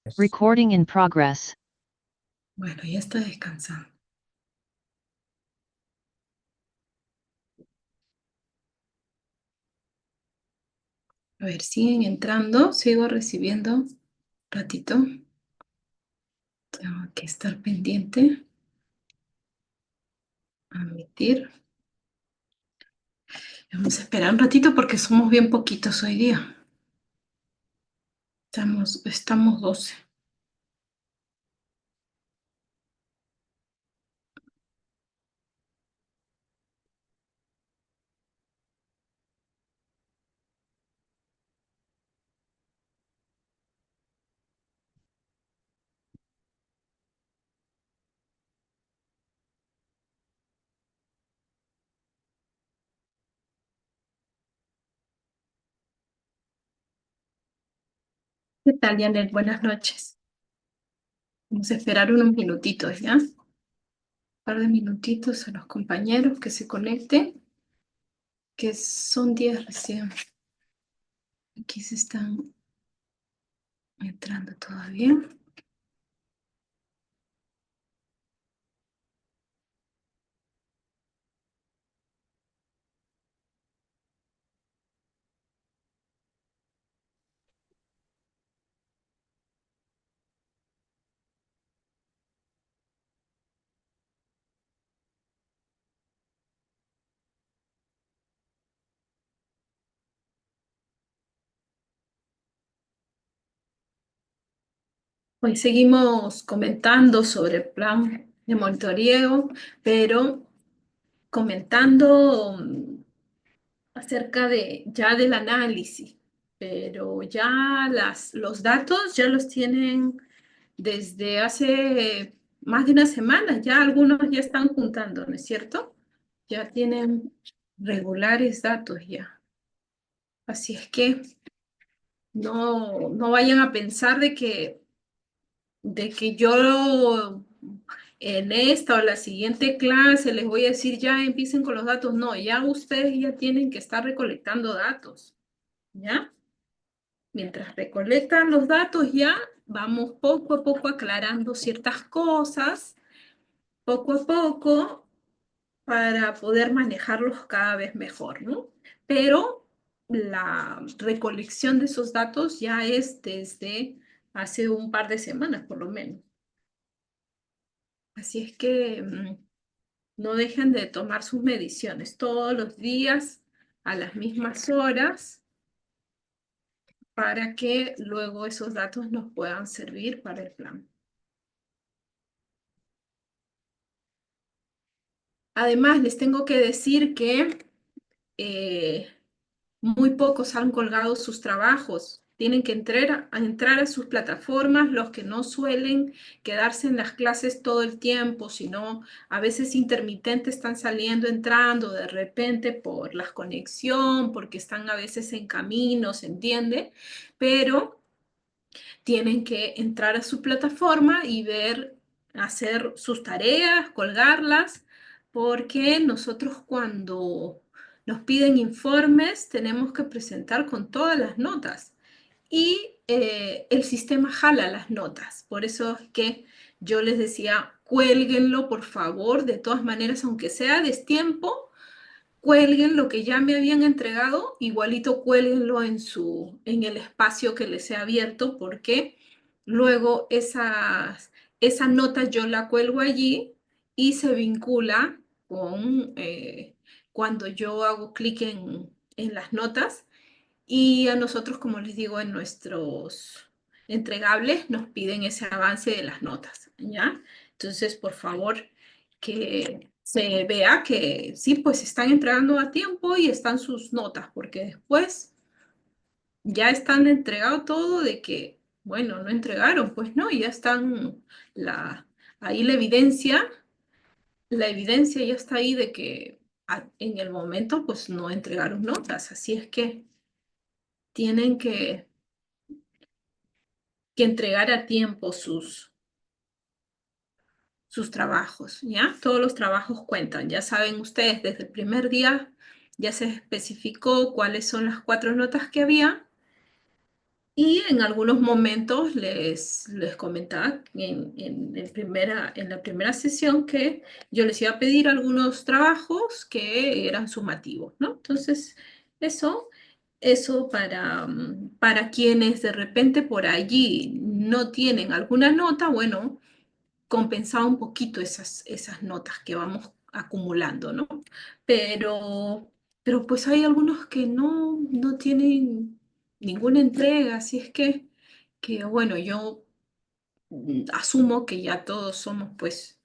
Recording in progress. Bueno, ya está descansando. A ver, siguen entrando, sigo recibiendo. Ratito. Tengo que estar pendiente. Admitir. Vamos a esperar un ratito porque somos bien poquitos hoy día. Estamos 12. ¿Qué tal, Janet? Buenas noches. Vamos a esperar unos minutitos, ¿ya? Un par de minutitos a los compañeros que se conecten, que son 10 recién. Aquí se están entrando todavía. Hoy seguimos comentando sobre el plan de monitoreo, pero comentando acerca de ya del análisis, pero ya los datos ya los tienen desde hace más de una semana, ya algunos ya están juntando, ¿no es cierto? Ya tienen regulares datos ya. Así es que no vayan a pensar de que yo en esta o la siguiente clase les voy a decir ya empiecen con los datos. No, ya ustedes ya tienen que estar recolectando datos, ¿ya? Mientras recolectan los datos ya vamos poco a poco aclarando ciertas cosas, poco a poco, para poder manejarlos cada vez mejor, ¿no? Pero la recolección de esos datos ya es desde hace un par de semanas, por lo menos. Así es que no dejen de tomar sus mediciones todos los días a las mismas horas para que luego esos datos nos puedan servir para el plan. Además, les tengo que decir que eh, muy pocos han colgado sus trabajos. Tienen que entrar a sus plataformas, los que no suelen quedarse en las clases todo el tiempo, sino a veces intermitente están saliendo, entrando de repente por la conexión, porque están a veces en camino, ¿se entiende? Pero tienen que entrar a su plataforma y ver, hacer sus tareas, colgarlas, porque nosotros cuando nos piden informes tenemos que presentar con todas las notas y el sistema jala las notas. Por eso es que yo les decía, cuélguenlo por favor, de todas maneras, aunque sea destiempo, cuelguen lo que ya me habían entregado, igualito cuélguenlo en el espacio que les he abierto, porque luego esa nota yo la cuelgo allí y se vincula con cuando yo hago clic en las notas y a nosotros, como les digo, en nuestros entregables nos piden ese avance de las notas, ¿ya? Entonces, por favor, que se vea que sí, pues están entregando a tiempo y están sus notas, porque después ya están entregado todo de que, bueno, no entregaron, pues no, ya están ahí la evidencia ya está ahí de que en el momento pues no entregaron notas, así es que tienen que entregar a tiempo sus trabajos, ¿ya? Todos los trabajos cuentan, ya saben ustedes, desde el primer día ya se especificó cuáles son las 4 notas que había Y en algunos momentos les comentaba en la primera sesión que yo les iba a pedir algunos trabajos que eran sumativos, ¿no? Entonces, eso, eso para quienes de repente por allí no tienen alguna nota, bueno, compensar un poquito esas notas que vamos acumulando, ¿no? Pero, pero pues hay algunos que no tienen ninguna entrega, así es que bueno, yo asumo que ya todos somos, pues,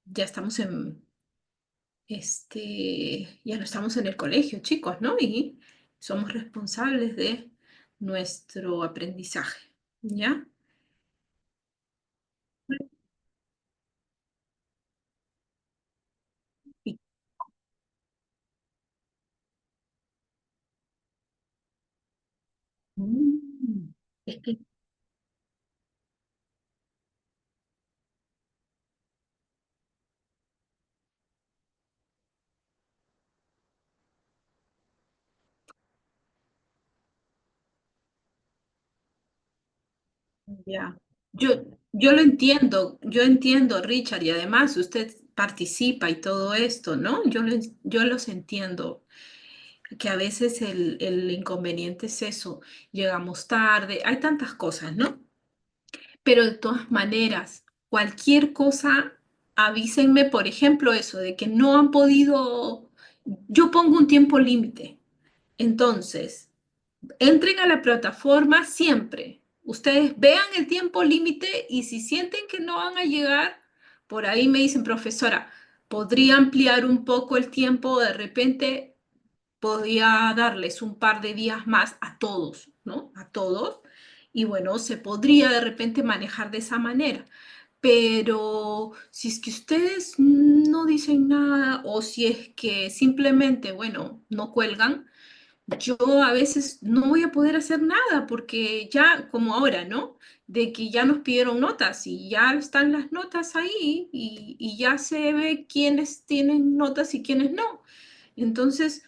ya estamos ya no estamos en el colegio, chicos, ¿no? Y somos responsables de nuestro aprendizaje, ¿ya? Y- Mm, es que ya. Yo, yo entiendo, Richard, y además usted participa y todo esto, ¿no? Yo los entiendo, que a veces el inconveniente es eso, llegamos tarde, hay tantas cosas, ¿no? Pero de todas maneras, cualquier cosa, avísenme, por ejemplo, eso de que no han podido, yo pongo un tiempo límite. Entonces, entren a la plataforma siempre. Ustedes vean el tiempo límite y si sienten que no van a llegar, por ahí me dicen, profesora, ¿podría ampliar un poco el tiempo? De repente podría darles un par de días más a todos, ¿no? A todos. Y bueno, se podría de repente manejar de esa manera. Pero si es que ustedes no dicen nada o si es que simplemente, bueno, no cuelgan, yo a veces no voy a poder hacer nada porque ya, como ahora, ¿no? De que ya nos pidieron notas y ya están las notas ahí y ya se ve quiénes tienen notas y quiénes no. Entonces,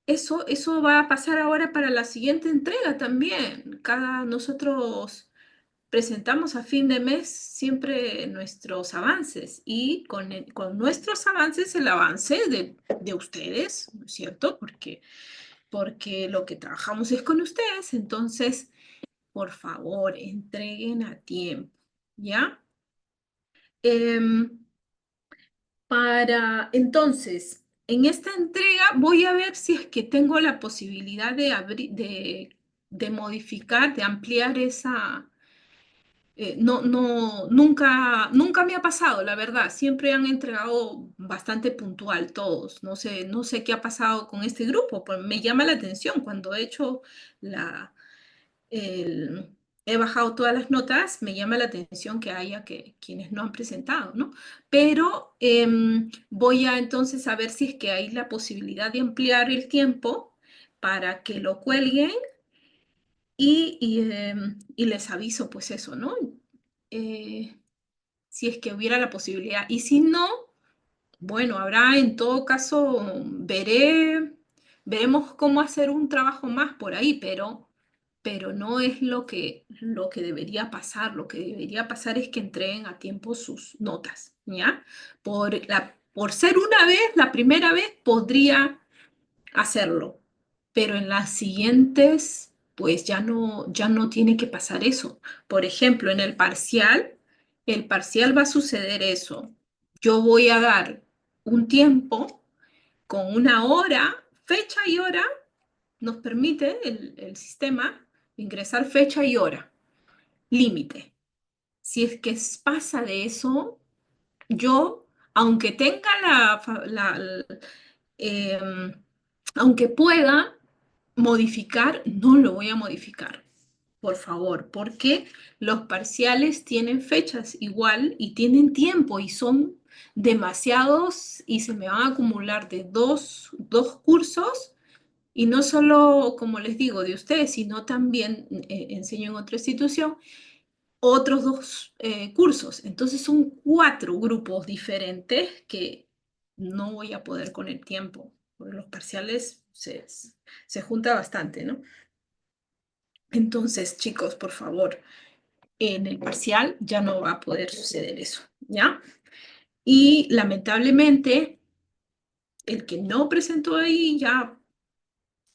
eso va a pasar ahora para la siguiente entrega también. Nosotros presentamos a fin de mes siempre nuestros avances y con nuestros avances el avance de ustedes, ¿no es cierto? Porque lo que trabajamos es con ustedes, entonces, por favor, entreguen a tiempo, ¿ya? Em, entonces, en esta entrega voy a ver si es que tengo la posibilidad de modificar, de ampliar esa. Nunca me ha pasado, la verdad. Siempre han entregado bastante puntual todos. No sé qué ha pasado con este grupo, pues me llama la atención cuando he hecho la, el- he bajado todas las notas, me llama la atención que haya quienes no han presentado, ¿no? Pero voy a entonces a ver si es que hay la posibilidad de ampliar el tiempo para que lo cuelguen y les aviso, pues eso, ¿no? Eh, si es que hubiera la posibilidad. Y si no, bueno, habrá en todo caso, veremos cómo hacer un trabajo más por ahí, pero no es lo que debería pasar. Lo que debería pasar es que entreguen a tiempo sus notas, ¿ya? Por ser una vez, la primera vez, podría hacerlo, pero en las siguientes, pues ya no tiene que pasar eso. Por ejemplo, en el parcial va a suceder eso. Yo voy a dar un tiempo con una hora, fecha y hora, nos permite el sistema ingresar fecha y hora, límite. Si es que pasa de eso, yo, aunque tenga em, aunque pueda modificar, no lo voy a modificar, por favor, porque los parciales tienen fechas igual y tienen tiempo y son demasiados y se me van a acumular de dos cursos y no solo, como les digo, de ustedes, sino también enseño en otra institución otros dos cursos. Entonces son cuatro grupos diferentes que no voy a poder con el tiempo, porque los parciales se junta bastante, ¿no? Entonces, chicos, por favor, en el parcial ya no va a poder suceder eso, ¿ya? Y lamentablemente, el que no presentó ahí, ya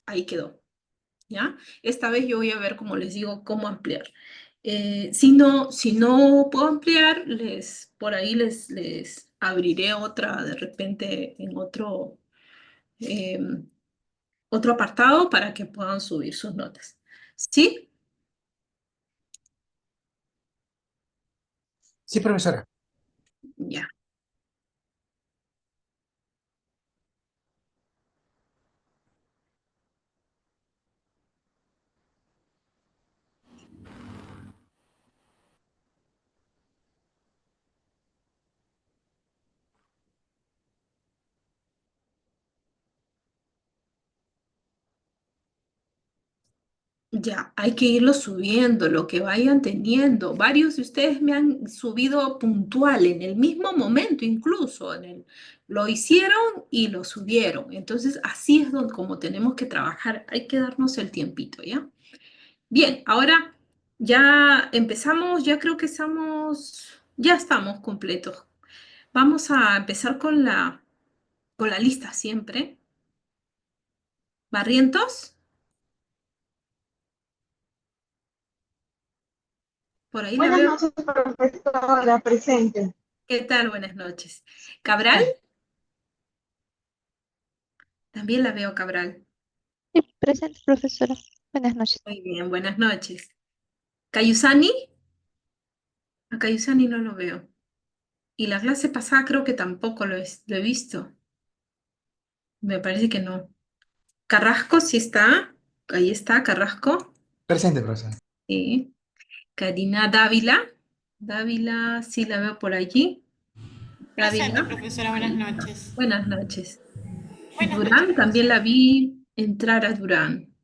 ahí quedó, ¿ya? Esta vez yo voy a ver, como les digo, cómo ampliar. Si no puedo ampliar, por ahí les abriré otra, de repente, en otro apartado para que puedan subir sus notas. ¿Sí? Sí, profesora. Ya. Ya, hay que irlo subiendo, lo que vayan teniendo. Varios de ustedes me han subido puntual, en el mismo momento incluso, lo hicieron y lo subieron. Entonces, así es como tenemos que trabajar. Hay que darnos el tiempito, ¿ya? Bien, ahora ya empezamos, ya creo que ya estamos completos. Vamos a empezar con la lista siempre. ¿Barrientos? Por ahí la Buenas veo. noches, profesora, presente. ¿Qué tal? Buenas noches. ¿Cabral? También la veo, Cabral. Sí, presente, profesora. Buenas noches. Muy bien, buenas noches. ¿Cayusani? A Cayusani no lo veo. Y la clase pasada creo que tampoco lo he visto. Me parece que no. Carrasco sí está. Ahí está, Carrasco. Presente, profesora. Sí. Karina Dávila. Dávila sí la veo por allí. Presente, Dávila. profesora, buenas noches. Buenas noches. Buenas noches, Durán, también profesora. la vi entrar a Durán.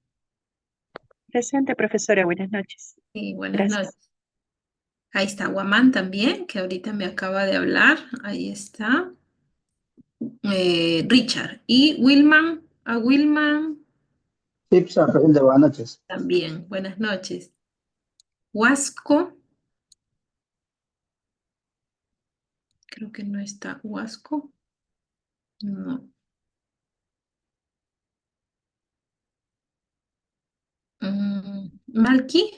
Presente, profesora. Buenas noches. Sí, buenas Gracias. noches. Ahí está Guamán también, que ahorita me acaba de hablar. Ahí está. Richard. Y Wilman, a Wilman Sí, profesora, presente, buenas noches. también. Buenas noches. Huasco. Creo que no está Huasco. No. Malky.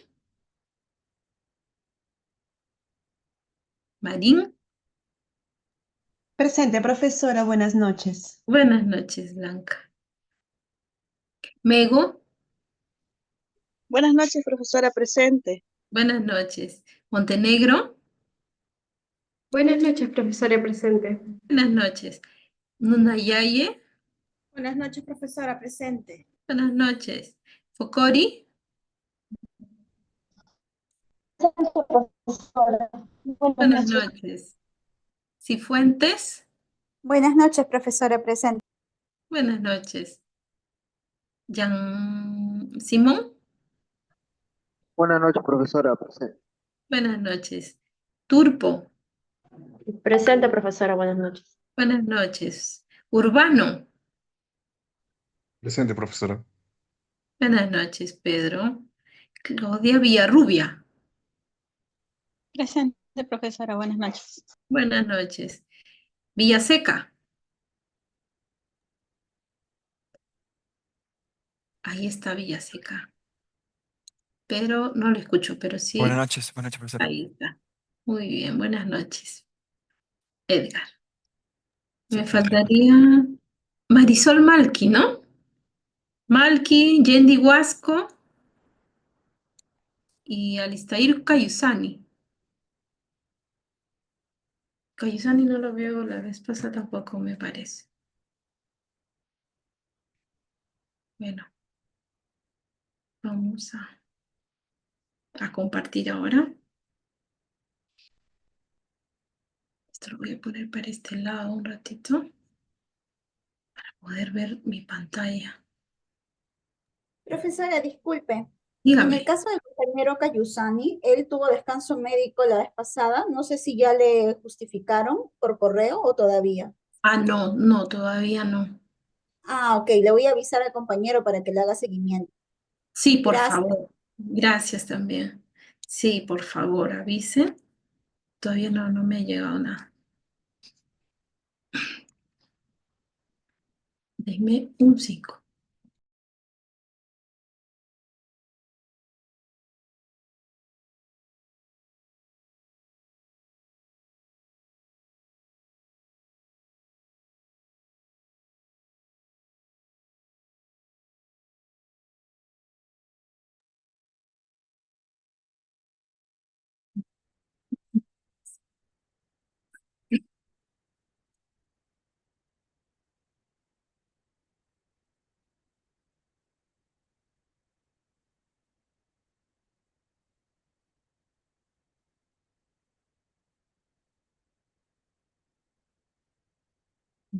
Marín. Presente, profesora, buenas noches. Buenas noches, Blanca. Mego. Buenas noches, profesora, presente. Buenas noches. Montenegro. Buenas noches, profesora presente. Buenas noches. Nunayaye. Buenas noches, profesora, presente. Buenas noches. Focori. Profesora, Buenas noches. Cifuentes. Buenas noches, profesora, presente. Buenas noches. Jan Simón. Buenas noches, profesora, presente. Buenas noches. Turpo. Presente, profesora, buenas noches. Buenas noches. Urbano. Presente, profesora. Buenas noches, Pedro. Claudia Villarrubia. Presente, profesora, buenas noches. Buenas noches. Villaseca. Ahí está Villaseca. Pero no lo escucho, pero sí. Buenas noches, profesora. Ahí está. Muy bien, buenas noches. Edgar. Me faltaría Marisol Malqui, ¿no? Malqui, Yendi Huasco y Alistair Cayusani. Cayusani no lo veo, la vez pasada tampoco me parece. Bueno, vamos a compartir ahora. Esto lo voy a poner para este lado un ratito para poder ver mi pantalla. Profesora, disculpe. En Dígame. el caso del compañero Cayusani, él tuvo descanso médico la vez pasada. No sé si ya le justificaron por correo o todavía. Ah, no, no, todavía no. Ah, ok, le voy a avisar al compañero para que le haga seguimiento. Sí, por Gracias. favor. Gracias también. Sí, por favor, avise. Todavía no me ha llegado nada. Denme un 5.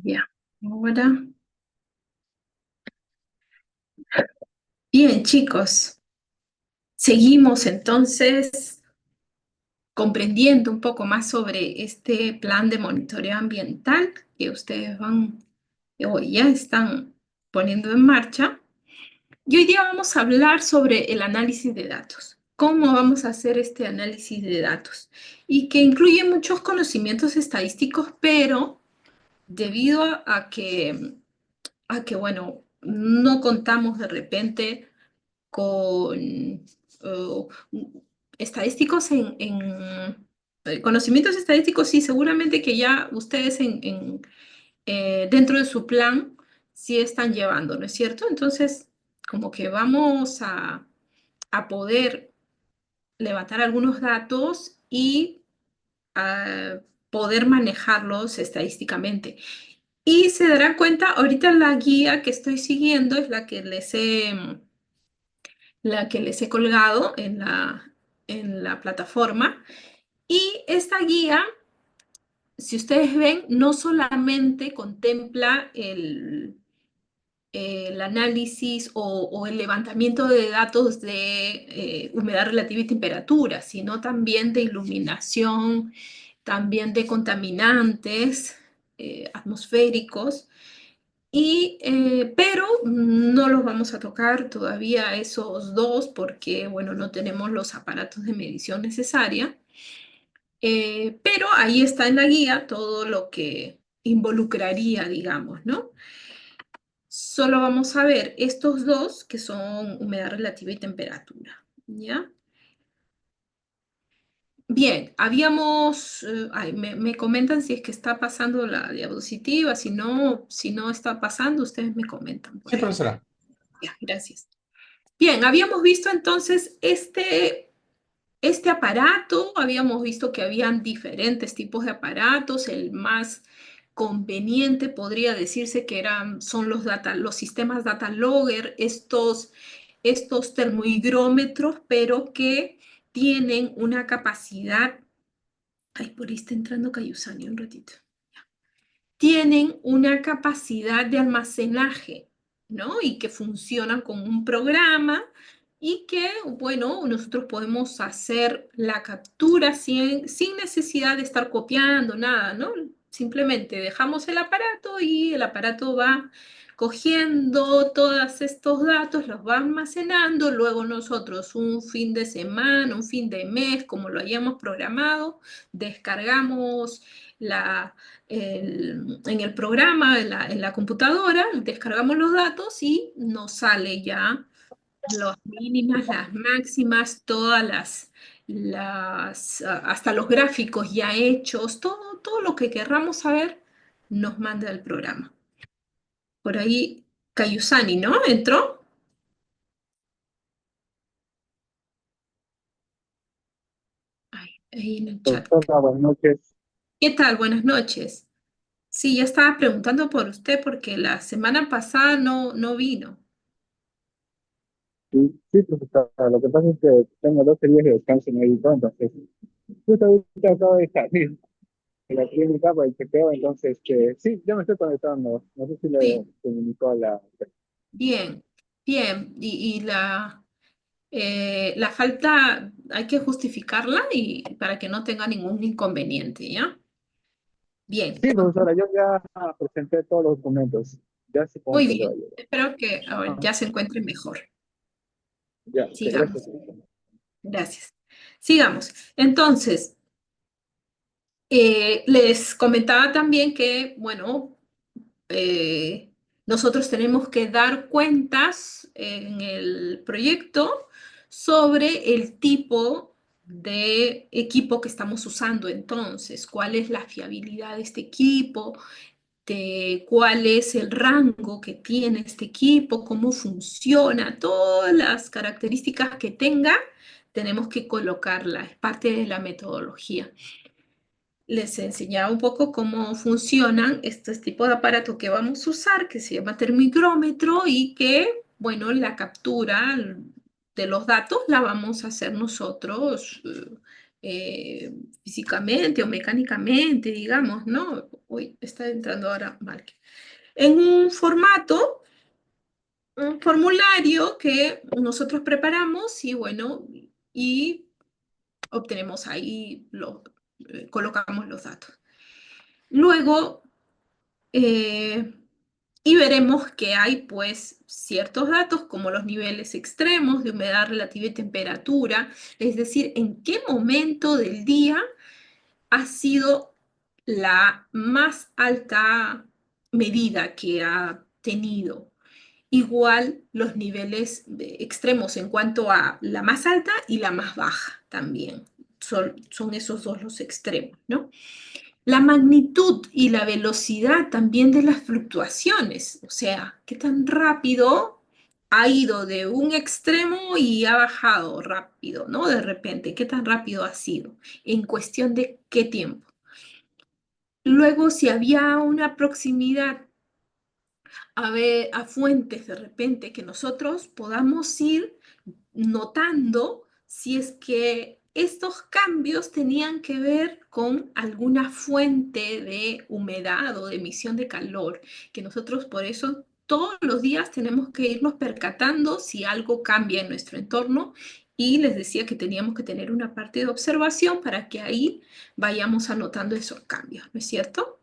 Ya. Ahora. Bien, chicos. Seguimos entonces comprendiendo un poco más sobre este plan de monitoreo ambiental que ustedes van o ya están poniendo en marcha. Y hoy día vamos a hablar sobre el análisis de datos. ¿Cómo vamos a hacer este análisis de datos? Y que incluye muchos conocimientos estadísticos, pero debido bueno, no contamos de repente con estadísticos conocimientos estadísticos, sí, seguramente que ya ustedes dentro de su plan sí están llevando, ¿no es cierto? Entonces, como que vamos a poder levantar algunos datos y poder manejarlos estadísticamente. Y se darán cuenta, ahorita la guía que estoy siguiendo es la que les he colgado en la plataforma. Y esta guía, si ustedes ven, no solamente contempla el análisis o el levantamiento de datos de humedad relativa y temperatura, sino también de iluminación, también de contaminantes atmosféricos. Pero no los vamos a tocar todavía esos dos porque, bueno, no tenemos los aparatos de medición necesaria. Pero ahí está en la guía todo lo que involucraría, digamos, ¿no? Solo vamos a ver estos dos que son humedad relativa y temperatura, ¿ya? Bien, me comentan si es que está pasando la diapositiva, si no está pasando, ustedes me comentan por Sí, ahí. profesora. Ya, gracias. Bien, habíamos visto entonces este aparato, habíamos visto que habían diferentes tipos de aparatos, el más conveniente podría decirse que son los sistemas data logger, estos termohigrómetros, pero que tienen una capacidad, ay, por ahí está entrando Cayusani un ratito, tienen una capacidad de almacenaje, ¿no? Y que funcionan con un programa y que, bueno, nosotros podemos hacer la captura sin necesidad de estar copiando nada, ¿no? Simplemente dejamos el aparato y el aparato va cogiendo todos estos datos, los va almacenando, luego nosotros un fin de semana, un fin de mes, como lo hayamos programado, descargamos en el programa, en la computadora, descargamos los datos y nos sale ya las mínimas, las máximas, hasta los gráficos ya hechos, todo lo que querramos saber nos manda el programa. Por ahí, Cayusani, ¿no? ¿Entró? Ahí en el chat. Profesora, buenas noches. ¿Qué tal? Buenas noches. Sí, ya estaba preguntando por usted porque la semana pasada no vino. Sí, sí, profesora, lo que pasa es que tengo 12 días de descanso médico, entonces, justo ahorita acabo de salir de la clínica para el chequeo, entonces, sí, ya me estoy conectando. No sé si Sí. le comunicó a la... Bien, bien. Y la falta hay que justificarla y para que no tenga ningún inconveniente, ¿ya? Bien, Sí, profesora, yo ya presenté todos los documentos. Ya supongo muy que le va a bien. llegar. Espero que ahora Ah, ya se encuentre mejor. Ya, Sigamos. gracias. Gracias. Sigamos. Entonces, les comentaba también que, bueno, nosotros tenemos que dar cuentas en el proyecto sobre el tipo de equipo que estamos usando entonces, cuál es la fiabilidad de este equipo, de cuál es el rango que tiene este equipo, cómo funciona, todas las características que tenga, tenemos que colocarla, es parte de la metodología. Les enseñaba un poco cómo funcionan estos tipos de aparatos que vamos a usar, que se llama termigrómetro y que, bueno, la captura de los datos la vamos a hacer nosotros físicamente o mecánicamente, digamos, ¿no? Uy, está entrando ahora mal. En un formato, un formulario que nosotros preparamos y, bueno, y obtenemos ahí, colocamos los datos. Luego, y veremos que hay pues ciertos datos como los niveles extremos de humedad relativa y temperatura, es decir, en qué momento del día ha sido la más alta medida que ha tenido. Igual los niveles extremos en cuanto a la más alta y la más baja también. Son esos dos los extremos, ¿no? La magnitud y la velocidad también de las fluctuaciones, o sea, qué tan rápido ha ido de un extremo y ha bajado rápido, ¿no? De repente, qué tan rápido ha sido, en cuestión de qué tiempo. Luego, si había una proximidad a fuentes de repente que nosotros podamos ir notando si es que estos cambios tenían que ver con alguna fuente de humedad o de emisión de calor, que nosotros por eso todos los días tenemos que irnos percatando si algo cambia en nuestro entorno, y les decía que teníamos que tener una parte de observación para que ahí vayamos anotando esos cambios, ¿no es cierto?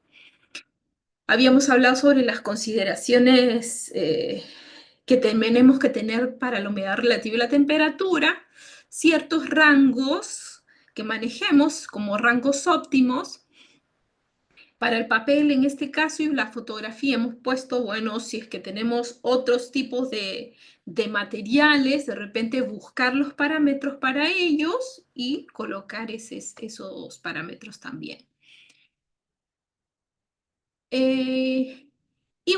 Habíamos hablado sobre las consideraciones que tenemos que tener para la humedad relativa y la temperatura, ciertos rangos que manejemos como rangos óptimos. Para el papel, en este caso, y la fotografía, hemos puesto, bueno, si es que tenemos otros tipos de materiales, de repente buscar los parámetros para ellos y colocar esos parámetros también. Y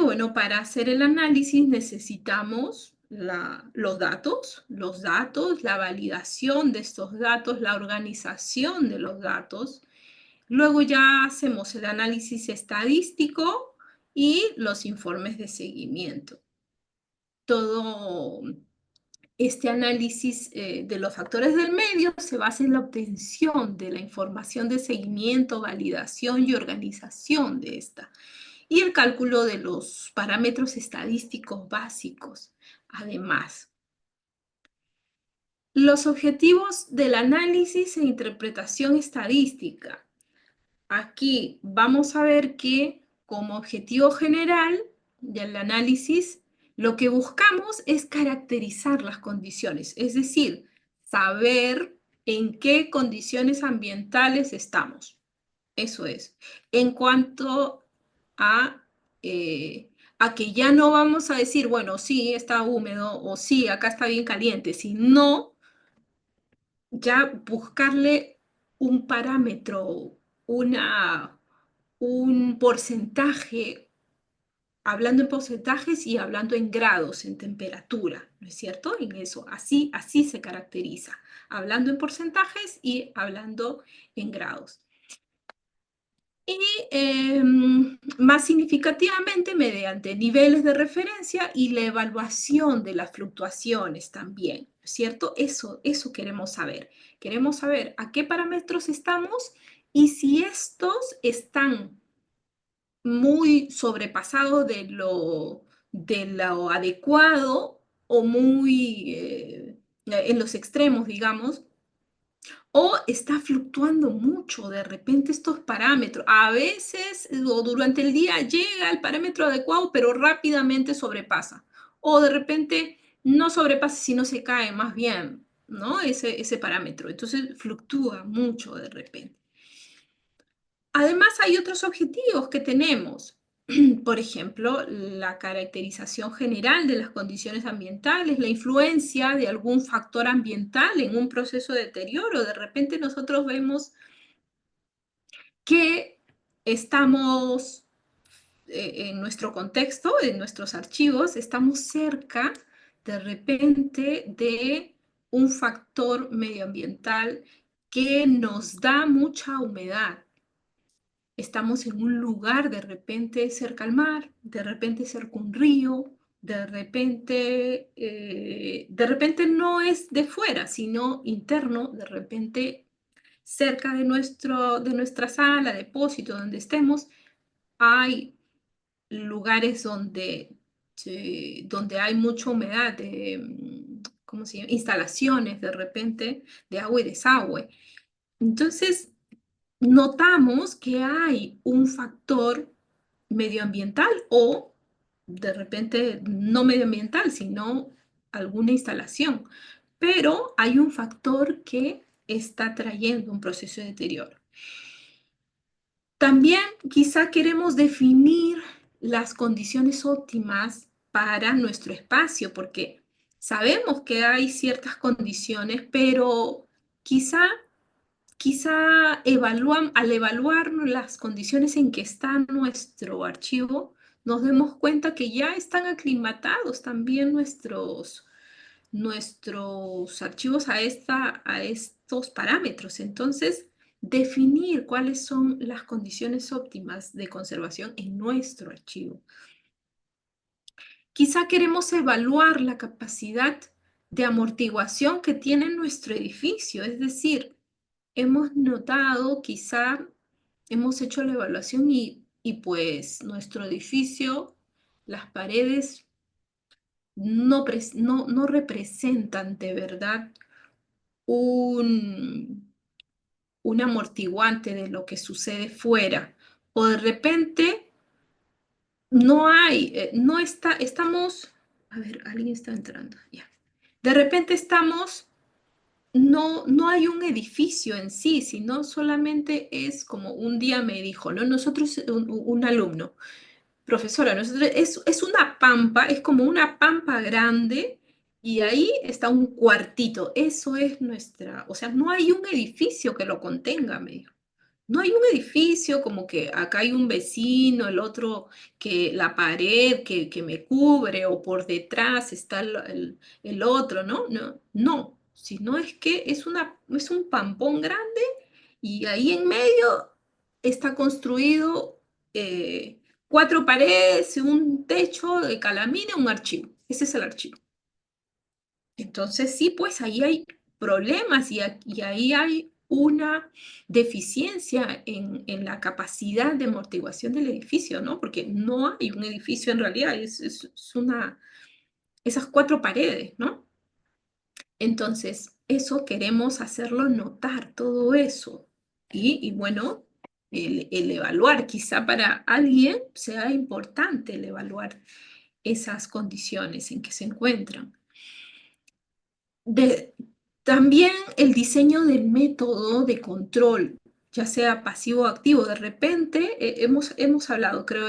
bueno, para hacer el análisis necesitamos los datos, la validación de estos datos, la organización de los datos. Luego ya hacemos el análisis estadístico y los informes de seguimiento. Todo este análisis de los factores del medio se basa en la obtención de la información de seguimiento, validación y organización de esta, y el cálculo de los parámetros estadísticos básicos. Además, los objetivos del análisis e interpretación estadística. Aquí vamos a ver que como objetivo general del análisis, lo que buscamos es caracterizar las condiciones, es decir, saber en qué condiciones ambientales estamos. Eso es. En cuanto a que ya no vamos a decir, bueno, sí, está húmedo o sí, acá está bien caliente, sino ya buscarle un parámetro, un porcentaje, hablando en porcentajes y hablando en grados, en temperatura, ¿no es cierto? En eso, así se caracteriza, hablando en porcentajes y hablando en grados. Y más significativamente mediante niveles de referencia y la evaluación de las fluctuaciones también, ¿no es cierto? Eso queremos saber. Queremos saber a qué parámetros estamos y si estos están muy sobrepasados de lo adecuado o muy en los extremos, digamos, o está fluctuando mucho de repente estos parámetros. A veces o durante el día llega al parámetro adecuado, pero rápidamente sobrepasa. O de repente no sobrepase, sino se cae más bien, ¿no? Ese parámetro. Entonces fluctúa mucho de repente. Además, hay otros objetivos que tenemos. Por ejemplo, la caracterización general de las condiciones ambientales, la influencia de algún factor ambiental en un proceso de deterioro. De repente nosotros vemos que estamos en nuestro contexto, en nuestros archivos, estamos cerca de repente de un factor medioambiental que nos da mucha humedad. Estamos en un lugar de repente cerca al mar, de repente cerca a un río, de repente no es de fuera, sino interno, de repente cerca de nuestra sala, depósito, donde estemos, hay lugares donde hay mucha humedad, ¿cómo se llama? Instalaciones de repente de agua y desagüe. Entonces, notamos que hay un factor medioambiental o de repente no medioambiental, sino alguna instalación, pero hay un factor que está trayendo un proceso de deterioro. También quizá queremos definir las condiciones óptimas para nuestro espacio, porque sabemos que hay ciertas condiciones, pero quizá al evaluar las condiciones en que está nuestro archivo, nos demos cuenta que ya están aclimatados también nuestros archivos a estos parámetros. Entonces, definir cuáles son las condiciones óptimas de conservación en nuestro archivo. Quizá queremos evaluar la capacidad de amortiguación que tiene nuestro edificio, es decir, hemos notado, quizá hemos hecho la evaluación y pues nuestro edificio, las paredes no representan de verdad un amortiguante de lo que sucede fuera. O de repente estamos, a ver, alguien está entrando, ya. De repente no hay un edificio en sí, sino solamente es como un día me dijo, ¿no? Nosotros, un alumno, profesora, nosotros, es una pampa, es como una pampa grande y ahí está un cuartito. Eso es o sea, no hay un edificio que lo contenga, me dijo. No hay un edificio como que acá hay un vecino, el otro que la pared que me cubre o por detrás está el otro, ¿no? No, sino es que es un pampón grande y ahí en medio está construido 4 paredes, un techo de calamina, un archivo. Ese es el archivo. Entonces sí, pues ahí hay problemas y ahí hay una deficiencia en la capacidad de amortiguación del edificio, ¿no? Porque no hay un edificio en realidad, esas 4 paredes, ¿no? Entonces, eso queremos hacerlo notar, todo eso. Y bueno, el evaluar, quizá para alguien sea importante el evaluar esas condiciones en que se encuentran. También el diseño del método de control, ya sea pasivo o activo. De repente, hemos hablado, creo,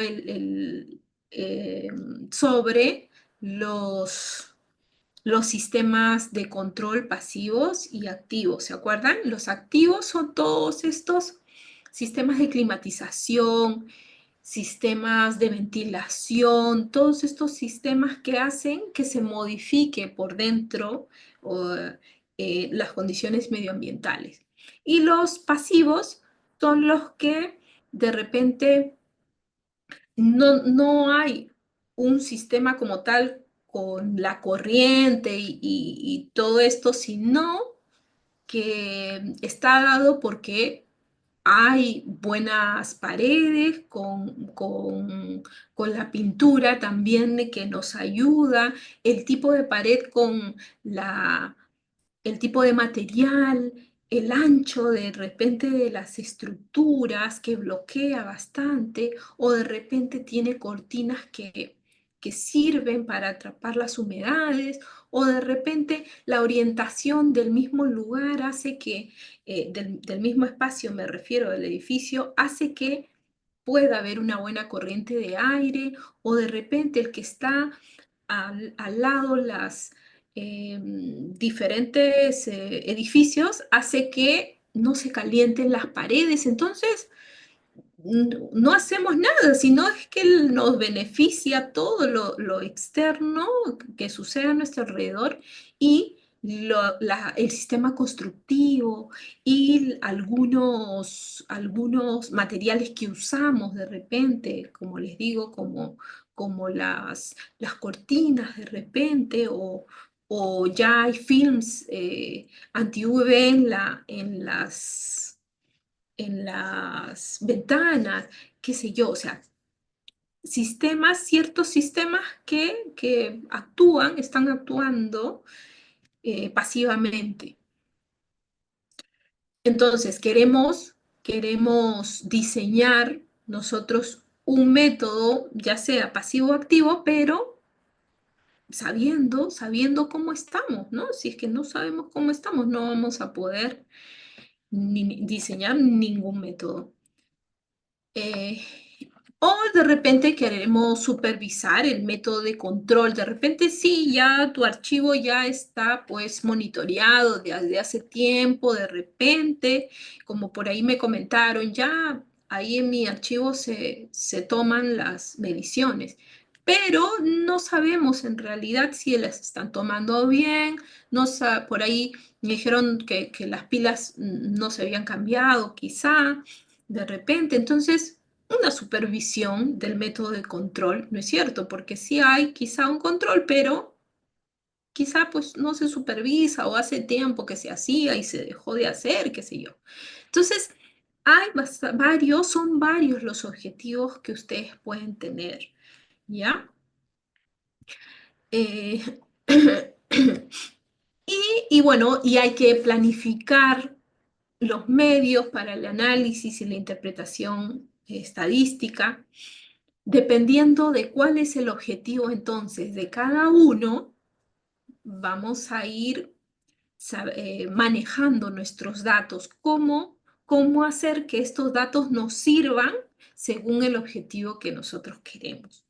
sobre los sistemas de control pasivos y activos. ¿Se acuerdan? Los activos son todos estos sistemas de climatización, sistemas de ventilación, todos estos sistemas que hacen que se modifique por dentro las condiciones medioambientales. Y los pasivos son los que de repente no hay un sistema como tal con la corriente y todo esto, sino que está dado porque hay buenas paredes con la pintura también que nos ayuda, el tipo de pared con el tipo de material, el ancho de repente de las estructuras que bloquea bastante o de repente tiene cortinas que que sirven para atrapar las humedades, o de repente la orientación del mismo lugar hace que, del mismo espacio, me refiero al edificio, hace que pueda haber una buena corriente de aire, o de repente el que está al lado las diferentes edificios hace que no se calienten las paredes. Entonces, no hacemos nada, sino es que nos beneficia todo lo externo que sucede a nuestro alrededor y el sistema constructivo y algunos materiales que usamos de repente, como les digo, como las cortinas de repente, o ya hay films anti-UV en las ventanas, qué sé yo, o sea, ciertos sistemas que están actuando pasivamente. Entonces, queremos diseñar nosotros un método, ya sea pasivo o activo, pero sabiendo cómo estamos, ¿no? Si es que no sabemos cómo estamos, no vamos a poder diseñar ningún método. O de repente queremos supervisar el método de control. De repente sí, ya tu archivo ya está pues monitoreado desde hace tiempo. De repente, como por ahí me comentaron, ya ahí en mi archivo se toman las mediciones. Pero no sabemos en realidad si las están tomando bien. Por ahí me dijeron que las pilas no se habían cambiado, quizá, de repente. Entonces, una supervisión del método de control, ¿no es cierto? Porque sí hay quizá un control, pero quizá pues no se supervisa o hace tiempo que se hacía y se dejó de hacer, qué sé yo. Entonces, son varios los objetivos que ustedes pueden tener, ¿ya? Y bueno, y hay que planificar los medios para el análisis y la interpretación estadística. Dependiendo de cuál es el objetivo entonces de cada uno, vamos a ir manejando nuestros datos, cómo hacer que estos datos nos sirvan según el objetivo que nosotros queremos.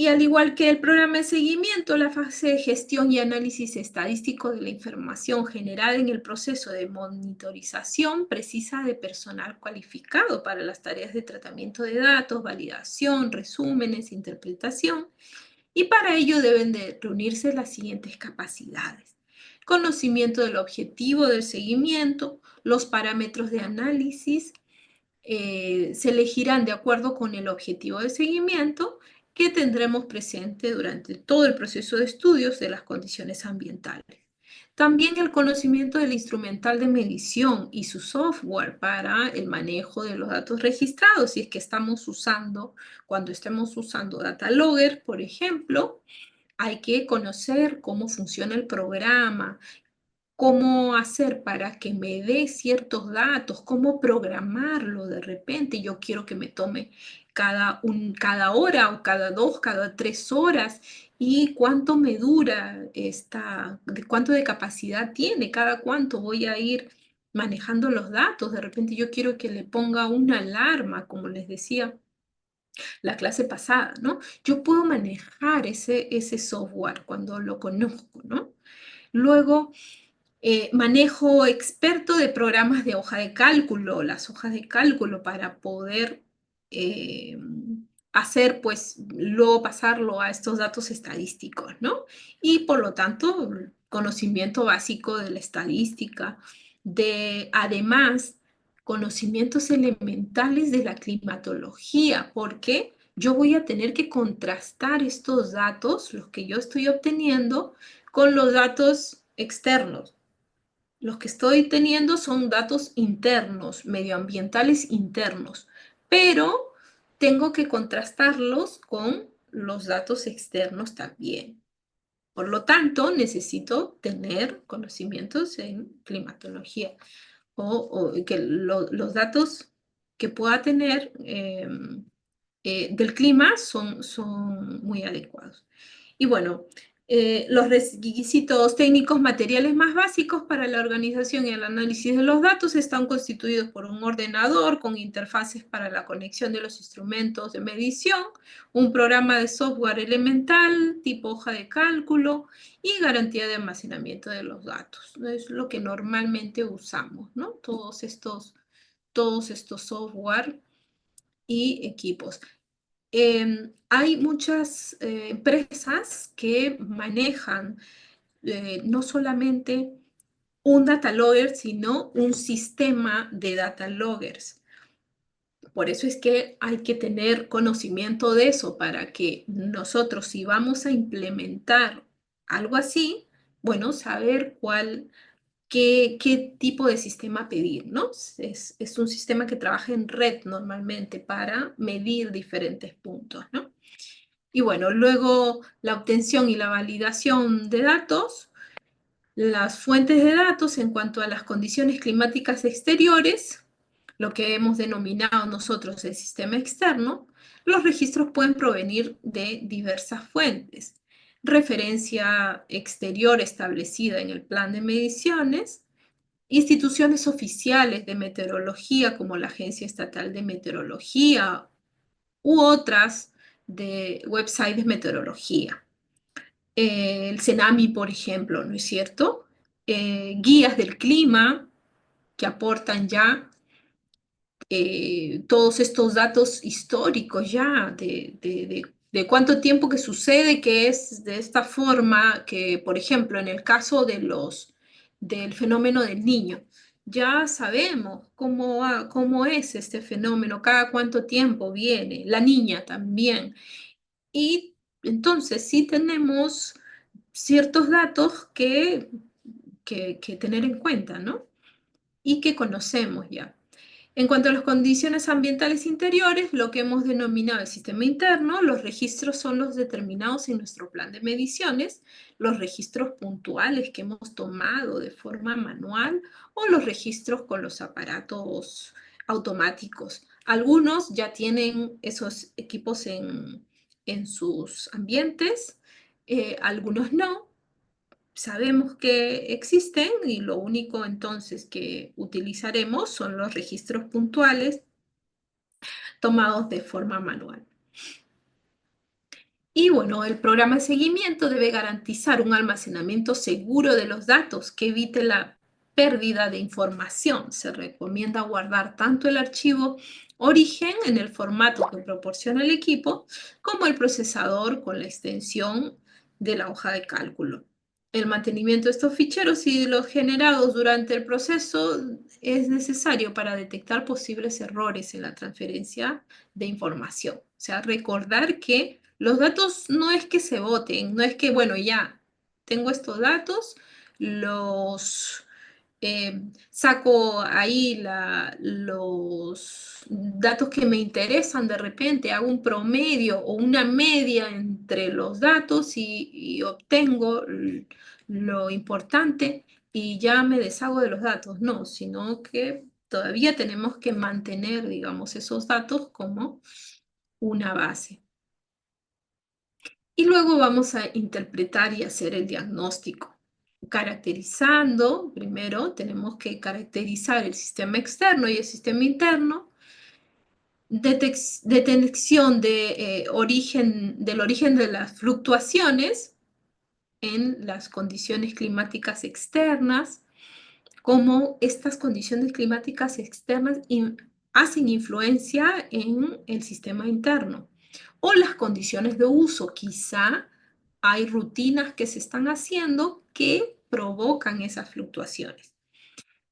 Y al igual que el programa de seguimiento, la fase de gestión y análisis estadístico de la información generada en el proceso de monitorización precisa de personal cualificado para las tareas de tratamiento de datos, validación, resúmenes, interpretación, y para ello deben de reunirse las siguientes capacidades: conocimiento del objetivo del seguimiento, los parámetros de análisis se elegirán de acuerdo con el objetivo de seguimiento que tendremos presente durante todo el proceso de estudios de las condiciones ambientales. También el conocimiento del instrumental de medición y su software para el manejo de los datos registrados. Si es que cuando estemos usando Datalogger, por ejemplo, hay que conocer cómo funciona el programa, cómo hacer para que me dé ciertos datos, cómo programarlo de repente. Yo quiero que me tome cada hora o cada 2, cada 3 horas, y cuánto me dura cuánto de capacidad tiene, cada cuánto voy a ir manejando los datos. De repente yo quiero que le ponga una alarma, como les decía la clase pasada, ¿no? Yo puedo manejar ese software cuando lo conozco, ¿no? Luego, manejo experto de programas de hoja de cálculo, las hojas de cálculo para poder hacer, pues, luego pasarlo a estos datos estadísticos, ¿no? Y por lo tanto, conocimiento básico de la estadística, además, conocimientos elementales de la climatología, porque yo voy a tener que contrastar estos datos, los que yo estoy obteniendo, con los datos externos. Los que estoy teniendo son datos internos, medioambientales internos, pero tengo que contrastarlos con los datos externos también. Por lo tanto, necesito tener conocimientos en climatología, o que los datos que pueda tener del clima son muy adecuados. Y bueno, los requisitos técnicos materiales más básicos para la organización y el análisis de los datos están constituidos por un ordenador con interfaces para la conexión de los instrumentos de medición, un programa de software elemental tipo hoja de cálculo y garantía de almacenamiento de los datos. Es lo que normalmente usamos, ¿no? Todos estos software y equipos. Hay muchas empresas que manejan no solamente un data logger, sino un sistema de data loggers. Por eso es que hay que tener conocimiento de eso para que nosotros, si vamos a implementar algo así, bueno, saber qué tipo de sistema pedir, ¿no? Es un sistema que trabaja en red normalmente para medir diferentes puntos, ¿no? Y bueno, luego la obtención y la validación de datos, las fuentes de datos en cuanto a las condiciones climáticas exteriores, lo que hemos denominado nosotros el sistema externo, los registros pueden provenir de diversas fuentes. Referencia exterior establecida en el plan de mediciones, instituciones oficiales de meteorología como la Agencia Estatal de Meteorología u otras de websites de meteorología. El CENAMI, por ejemplo, ¿no es cierto? Guías del clima que aportan ya todos estos datos históricos ya de cuánto tiempo que sucede, que es de esta forma, que por ejemplo en el caso del fenómeno del Niño, ya sabemos cómo es este fenómeno, cada cuánto tiempo viene, la Niña también. Y entonces sí tenemos ciertos datos que tener en cuenta, ¿no? Y que conocemos ya. En cuanto a las condiciones ambientales interiores, lo que hemos denominado el sistema interno, los registros son los determinados en nuestro plan de mediciones, los registros puntuales que hemos tomado de forma manual o los registros con los aparatos automáticos. Algunos ya tienen esos equipos en sus ambientes, algunos no. Sabemos que existen y lo único entonces que utilizaremos son los registros puntuales tomados de forma manual. Y bueno, el programa de seguimiento debe garantizar un almacenamiento seguro de los datos que evite la pérdida de información. Se recomienda guardar tanto el archivo origen en el formato que proporciona el equipo como el procesador con la extensión de la hoja de cálculo. El mantenimiento de estos ficheros y los generados durante el proceso es necesario para detectar posibles errores en la transferencia de información. O sea, recordar que los datos no es que se boten, no es que, bueno, ya tengo estos datos, los saco ahí los datos que me interesan de repente, hago un promedio o una media entre los datos y obtengo lo importante y ya me deshago de los datos. No, sino que todavía tenemos que mantener, digamos, esos datos como una base. Y luego vamos a interpretar y hacer el diagnóstico. Caracterizando, primero tenemos que caracterizar el sistema externo y el sistema interno, detección del origen de las fluctuaciones en las condiciones climáticas externas, cómo estas condiciones climáticas externas hacen influencia en el sistema interno, o las condiciones de uso. Quizá hay rutinas que se están haciendo que provocan esas fluctuaciones.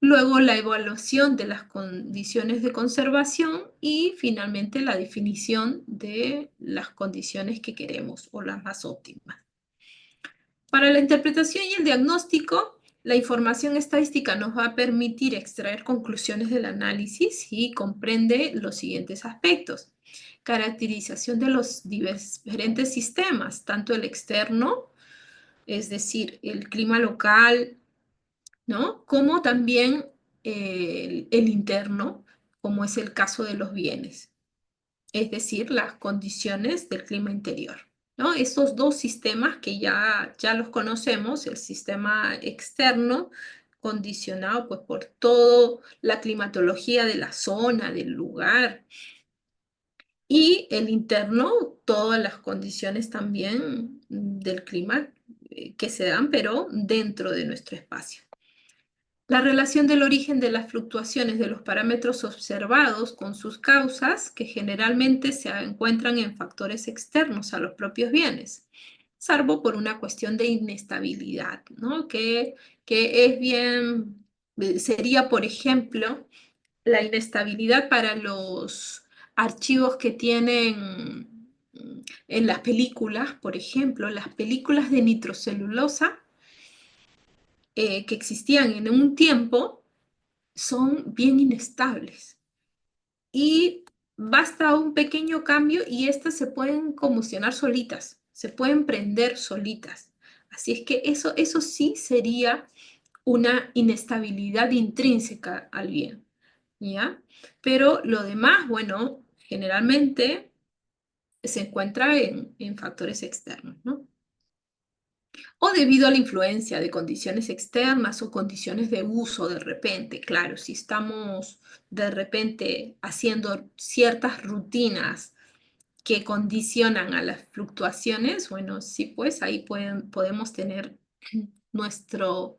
Luego la evaluación de las condiciones de conservación y finalmente la definición de las condiciones que queremos o las más óptimas. Para la interpretación y el diagnóstico, la información estadística nos va a permitir extraer conclusiones del análisis y comprende los siguientes aspectos. Caracterización de los diferentes sistemas, tanto el externo, es decir, el clima local, ¿no? Como también el interno, como es el caso de los bienes. es decir, las condiciones del clima interior, ¿no? Estos dos sistemas que ya los conocemos, el sistema externo, condicionado pues, por toda la climatología de la zona, del lugar, y el interno, todas las condiciones también del clima que se dan, pero dentro de nuestro espacio. La relación del origen de las fluctuaciones de los parámetros observados con sus causas, que generalmente se encuentran en factores externos a los propios bienes, salvo por una cuestión de inestabilidad, ¿no? Que es bien, sería, por ejemplo, la inestabilidad para los archivos que tienen en las películas, por ejemplo, las películas de nitrocelulosa que existían en un tiempo son bien inestables. Y basta un pequeño cambio y estas se pueden combustionar solitas, se pueden prender solitas. Así es que eso sí sería una inestabilidad intrínseca al bien, ¿ya? Pero lo demás, bueno, generalmente se encuentra en factores externos, ¿no? O debido a la influencia de condiciones externas o condiciones de uso de repente. Claro, si estamos de repente haciendo ciertas rutinas que condicionan a las fluctuaciones, bueno, sí, pues ahí podemos tener nuestro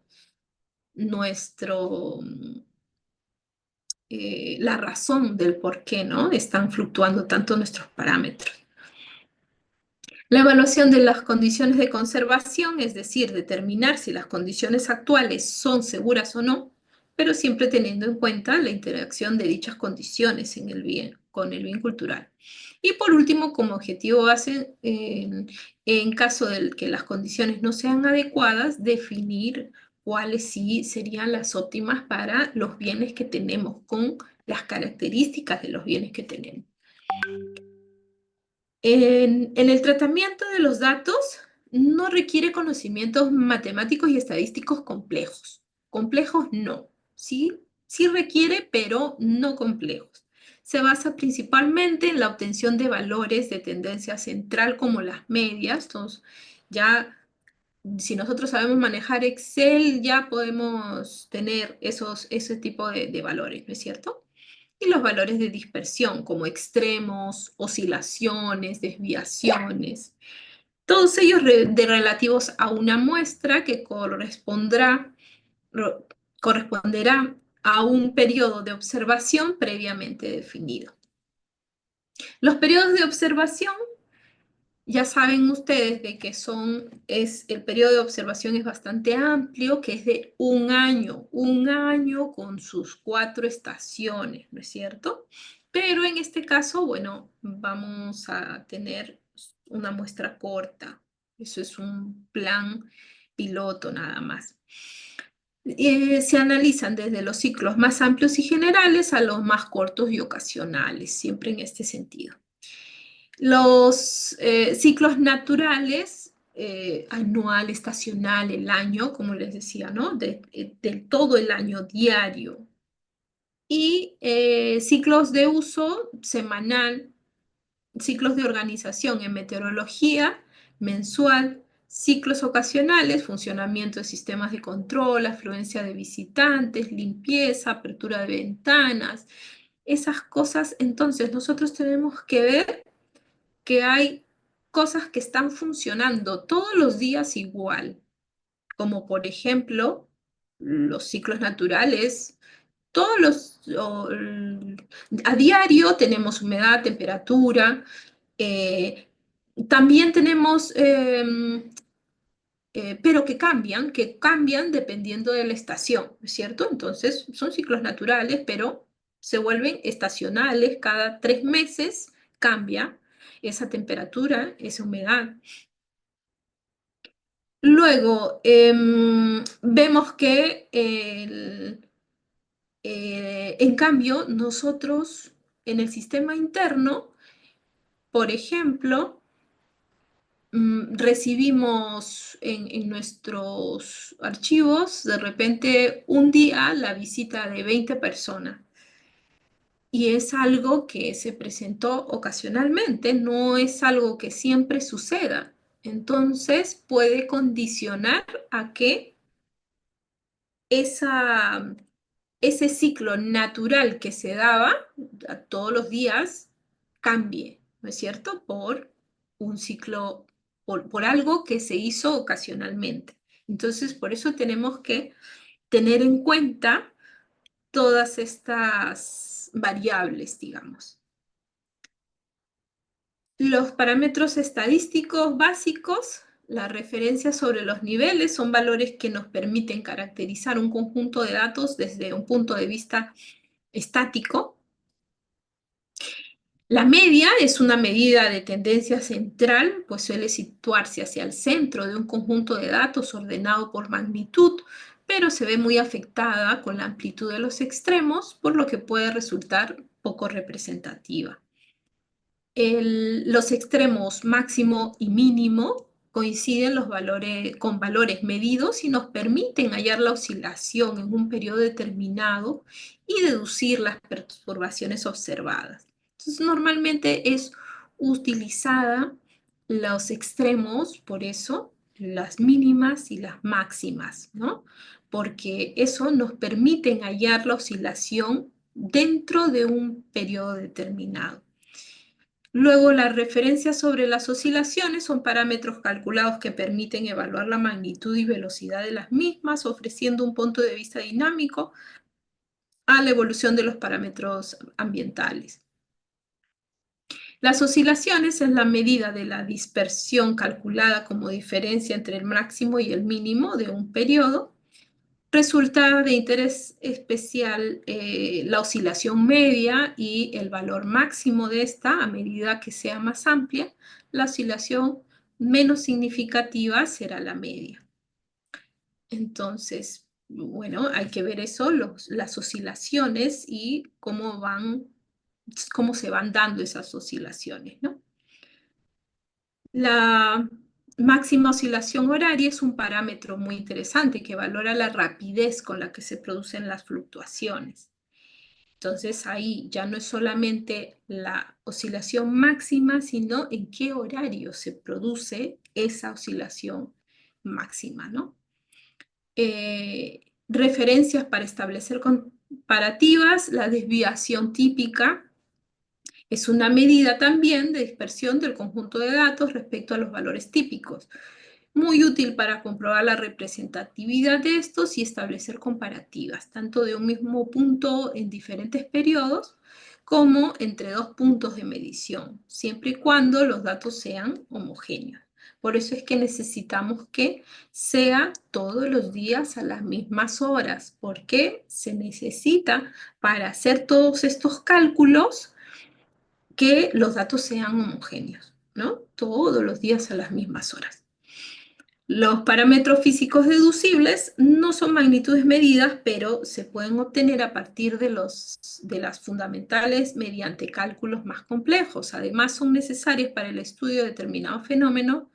la razón del por qué, ¿no? Están fluctuando tanto nuestros parámetros. La evaluación de las condiciones de conservación, es decir, determinar si las condiciones actuales son seguras o no, pero siempre teniendo en cuenta la interacción de dichas condiciones con el bien cultural. Y por último, como objetivo base, en caso de que las condiciones no sean adecuadas, definir cuáles sí serían las óptimas para los bienes que tenemos, con las características de los bienes que tenemos. En el tratamiento de los datos no requiere conocimientos matemáticos y estadísticos complejos. Complejos no. Sí requiere, pero no complejos. Se basa principalmente en la obtención de valores de tendencia central como las medias. Entonces, ya si nosotros sabemos manejar Excel, ya podemos tener ese tipo de valores, ¿no es cierto? Y los valores de dispersión, como extremos, oscilaciones, desviaciones, todos ellos relativos a una muestra que corresponderá a un periodo de observación previamente definido. Los periodos de observación, ya saben ustedes de que el periodo de observación es bastante amplio, que es de un año con sus 4 estaciones, ¿no es cierto? Pero en este caso, bueno, vamos a tener una muestra corta. Eso es un plan piloto nada más. Se analizan desde los ciclos más amplios y generales a los más cortos y ocasionales, siempre en este sentido. Los ciclos naturales, anual, estacional, el año, como les decía, ¿no? De todo el año diario. Y ciclos de uso semanal, ciclos de organización en meteorología, mensual, ciclos ocasionales, funcionamiento de sistemas de control, afluencia de visitantes, limpieza, apertura de ventanas, esas cosas. Entonces nosotros tenemos que ver que hay cosas que están funcionando todos los días igual, como por ejemplo los ciclos naturales. A diario tenemos humedad, temperatura, también tenemos, pero que cambian dependiendo de la estación, ¿no es cierto? Entonces son ciclos naturales, pero se vuelven estacionales, cada 3 meses cambia esa temperatura, esa humedad. Luego, vemos que en cambio, nosotros en el sistema interno, por ejemplo, recibimos en nuestros archivos de repente un día la visita de 20 personas. y es algo que se presentó ocasionalmente, no es algo que siempre suceda. Entonces puede condicionar a que ese ciclo natural que se daba todos los días cambie, ¿no es cierto? Por un ciclo, por algo que se hizo ocasionalmente. Entonces, por eso tenemos que tener en cuenta todas estas variables, digamos. Los parámetros estadísticos básicos, la referencia sobre los niveles, son valores que nos permiten caracterizar un conjunto de datos desde un punto de vista estático. La media es una medida de tendencia central, pues suele situarse hacia el centro de un conjunto de datos ordenado por magnitud, pero se ve muy afectada con la amplitud de los extremos, por lo que puede resultar poco representativa. Los extremos máximo y mínimo coinciden con valores medidos y nos permiten hallar la oscilación en un periodo determinado y deducir las perturbaciones observadas. Entonces, normalmente es utilizada los extremos, por eso, las mínimas y las máximas, ¿no? Porque eso nos permite hallar la oscilación dentro de un periodo determinado. Luego, las referencias sobre las oscilaciones son parámetros calculados que permiten evaluar la magnitud y velocidad de las mismas, ofreciendo un punto de vista dinámico a la evolución de los parámetros ambientales. Las oscilaciones es la medida de la dispersión calculada como diferencia entre el máximo y el mínimo de un periodo. Resulta de interés especial la oscilación media y el valor máximo de esta a medida que sea más amplia. La oscilación menos significativa será la media. Entonces, bueno, hay que ver eso, las oscilaciones y cómo se van dando esas oscilaciones, ¿no? La máxima oscilación horaria es un parámetro muy interesante que valora la rapidez con la que se producen las fluctuaciones. Entonces ahí ya no es solamente la oscilación máxima, sino en qué horario se produce esa oscilación máxima, ¿no? Referencias para establecer comparativas, la desviación típica es una medida también de dispersión del conjunto de datos respecto a los valores típicos. Muy útil para comprobar la representatividad de estos y establecer comparativas, tanto de un mismo punto en diferentes periodos, como entre dos puntos de medición, siempre y cuando los datos sean homogéneos. Por eso es que necesitamos que sea todos los días a las mismas horas, porque se necesita para hacer todos estos cálculos que los datos sean homogéneos, ¿no? Todos los días a las mismas horas. Los parámetros físicos deducibles no son magnitudes medidas, pero se pueden obtener a partir de las fundamentales mediante cálculos más complejos. Además, son necesarias para el estudio de determinados fenómenos,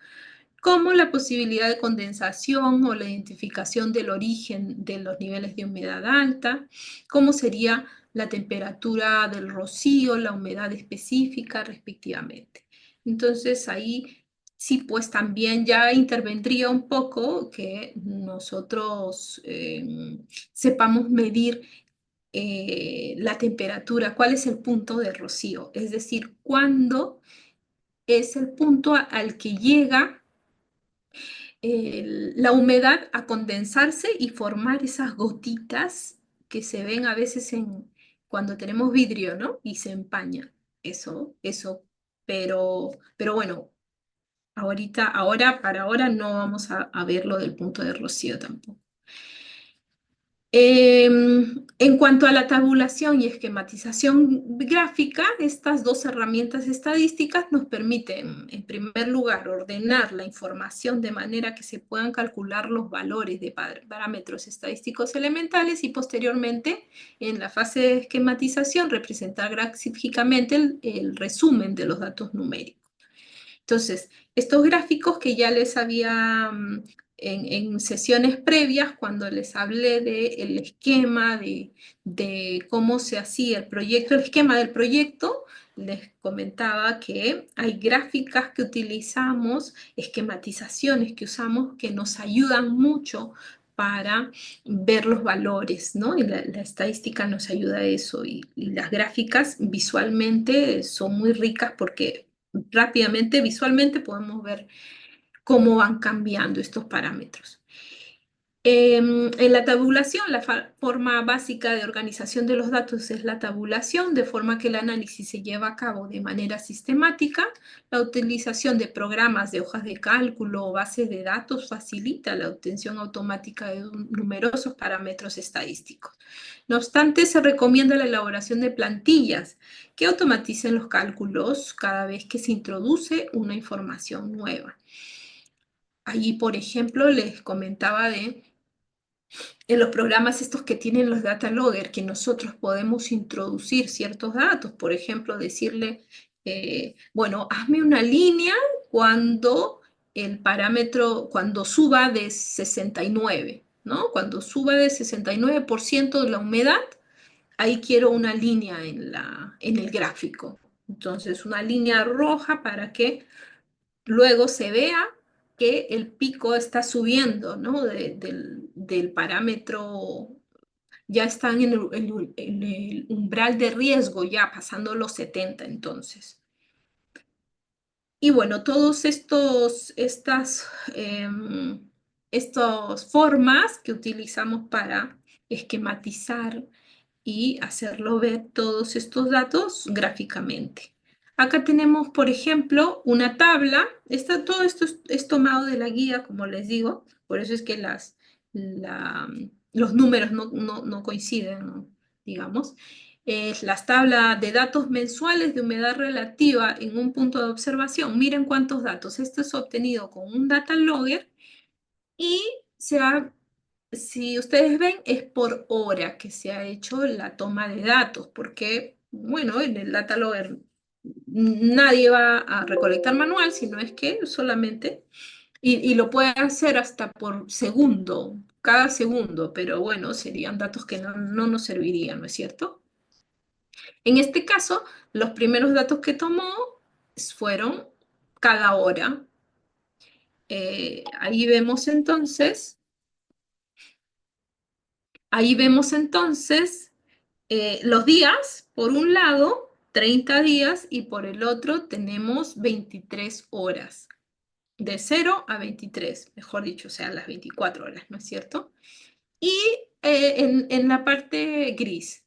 como la posibilidad de condensación o la identificación del origen de los niveles de humedad alta, como sería la temperatura del rocío, la humedad específica, respectivamente. Entonces, ahí sí, pues también ya intervendría un poco que nosotros sepamos medir la temperatura, cuál es el punto de rocío, es decir, cuándo es el punto al que llega la humedad a condensarse y formar esas gotitas que se ven a veces cuando tenemos vidrio, ¿no? Y se empaña. Eso, pero bueno, para ahora no vamos a ver lo del punto de rocío tampoco. En cuanto a la tabulación y esquematización gráfica, estas dos herramientas estadísticas nos permiten, en primer lugar, ordenar la información de manera que se puedan calcular los valores de parámetros estadísticos elementales y posteriormente, en la fase de esquematización, representar gráficamente el resumen de los datos numéricos. Entonces, estos gráficos que ya les había en sesiones previas, cuando les hablé del esquema, de cómo se hacía el proyecto, el esquema del proyecto, les comentaba que hay gráficas que utilizamos, esquematizaciones que usamos que nos ayudan mucho para ver los valores, ¿no? Y la estadística nos ayuda a eso. Y las gráficas visualmente son muy ricas porque rápidamente, visualmente podemos ver cómo van cambiando estos parámetros. En la tabulación, la forma básica de organización de los datos es la tabulación, de forma que el análisis se lleva a cabo de manera sistemática. La utilización de programas de hojas de cálculo o bases de datos facilita la obtención automática de numerosos parámetros estadísticos. No obstante, se recomienda la elaboración de plantillas que automaticen los cálculos cada vez que se introduce una información nueva. Allí, por ejemplo, les comentaba en los programas estos que tienen los data logger, que nosotros podemos introducir ciertos datos, por ejemplo, decirle, bueno, hazme una línea cuando el parámetro, cuando suba de 69, ¿no? Cuando suba de 69% de la humedad, ahí quiero una línea en el gráfico. Entonces, una línea roja para que luego se vea que el pico está subiendo, ¿no? Del parámetro, ya están en el umbral de riesgo, ya pasando los 70 entonces. Y bueno, todos estas formas que utilizamos para esquematizar y hacerlo ver todos estos datos gráficamente. Acá tenemos, por ejemplo, una tabla. Todo esto es tomado de la guía, como les digo. Por eso es que los números no coinciden, ¿no? Digamos. Es las tablas de datos mensuales de humedad relativa en un punto de observación. Miren cuántos datos. Esto es obtenido con un data logger y si ustedes ven, es por hora que se ha hecho la toma de datos, porque, bueno, en el data logger nadie va a recolectar manual, sino es que solamente, y lo puede hacer hasta por segundo, cada segundo, pero bueno, serían datos que no nos servirían, ¿no es cierto? En este caso, los primeros datos que tomó fueron cada hora. Ahí vemos entonces los días, por un lado, 30 días, y por el otro tenemos 23 horas. De 0 a 23, mejor dicho, o sea, las 24 horas, ¿no es cierto? Y en la parte gris.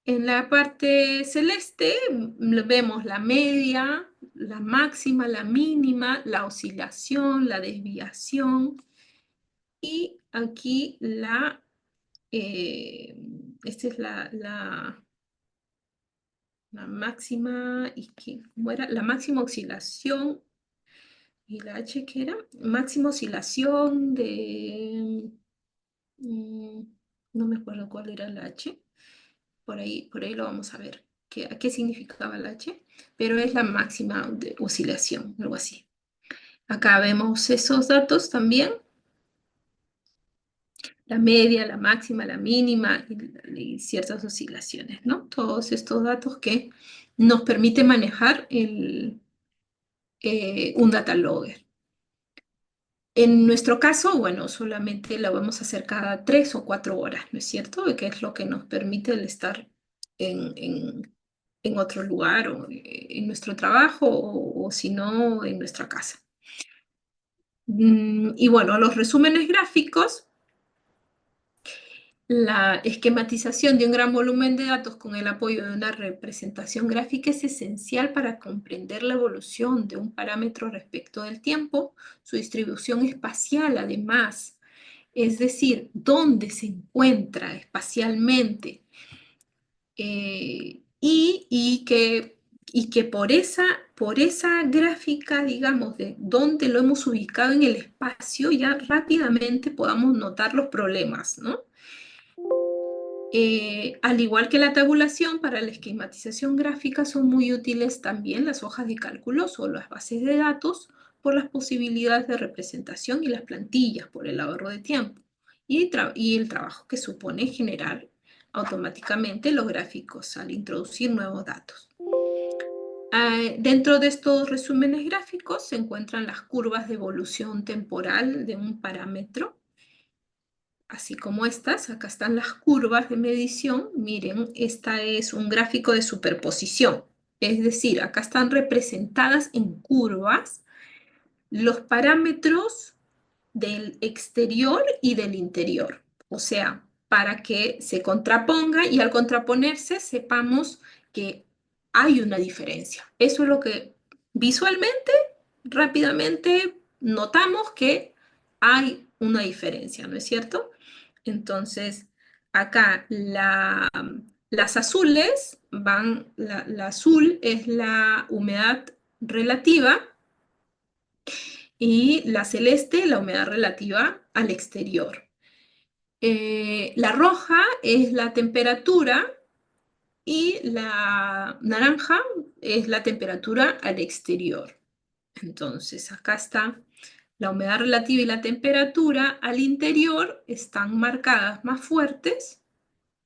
En la parte celeste vemos la media, la máxima, la mínima, la oscilación, la desviación. Y aquí esta es la máxima, ¿cómo era? La máxima oscilación, y la H, ¿qué era? Máxima oscilación no me acuerdo cuál era la H, por ahí lo vamos a ver, qué significaba la H, pero es la máxima oscilación, algo así. Acá vemos esos datos también. La media, la máxima, la mínima y ciertas oscilaciones, ¿no? Todos estos datos que nos permiten manejar un data logger. En nuestro caso, bueno, solamente lo vamos a hacer cada 3 o 4 horas, ¿no es cierto? Que es lo que nos permite el estar en otro lugar o en nuestro trabajo o si no, en nuestra casa. Y bueno, los resúmenes gráficos. La esquematización de un gran volumen de datos con el apoyo de una representación gráfica es esencial para comprender la evolución de un parámetro respecto del tiempo, su distribución espacial además, es decir, dónde se encuentra espacialmente, y que por esa gráfica, digamos, de dónde lo hemos ubicado en el espacio, ya rápidamente podamos notar los problemas, ¿no? Al igual que la tabulación, para la esquematización gráfica son muy útiles también las hojas de cálculos o las bases de datos, por las posibilidades de representación y las plantillas por el ahorro de tiempo y el trabajo que supone generar automáticamente los gráficos al introducir nuevos datos. Dentro de estos resúmenes gráficos se encuentran las curvas de evolución temporal de un parámetro, así como estas. Acá están las curvas de medición. Miren, esta es un gráfico de superposición. Es decir, acá están representadas en curvas los parámetros del exterior y del interior. O sea, para que se contraponga y al contraponerse sepamos que hay una diferencia. Eso es lo que visualmente, rápidamente notamos que hay una diferencia, ¿no es cierto? Entonces, acá las azules van, la azul es la humedad relativa y la celeste la humedad relativa al exterior. La roja es la temperatura y la naranja es la temperatura al exterior. Entonces, acá está la humedad relativa y la temperatura al interior están marcadas más fuertes,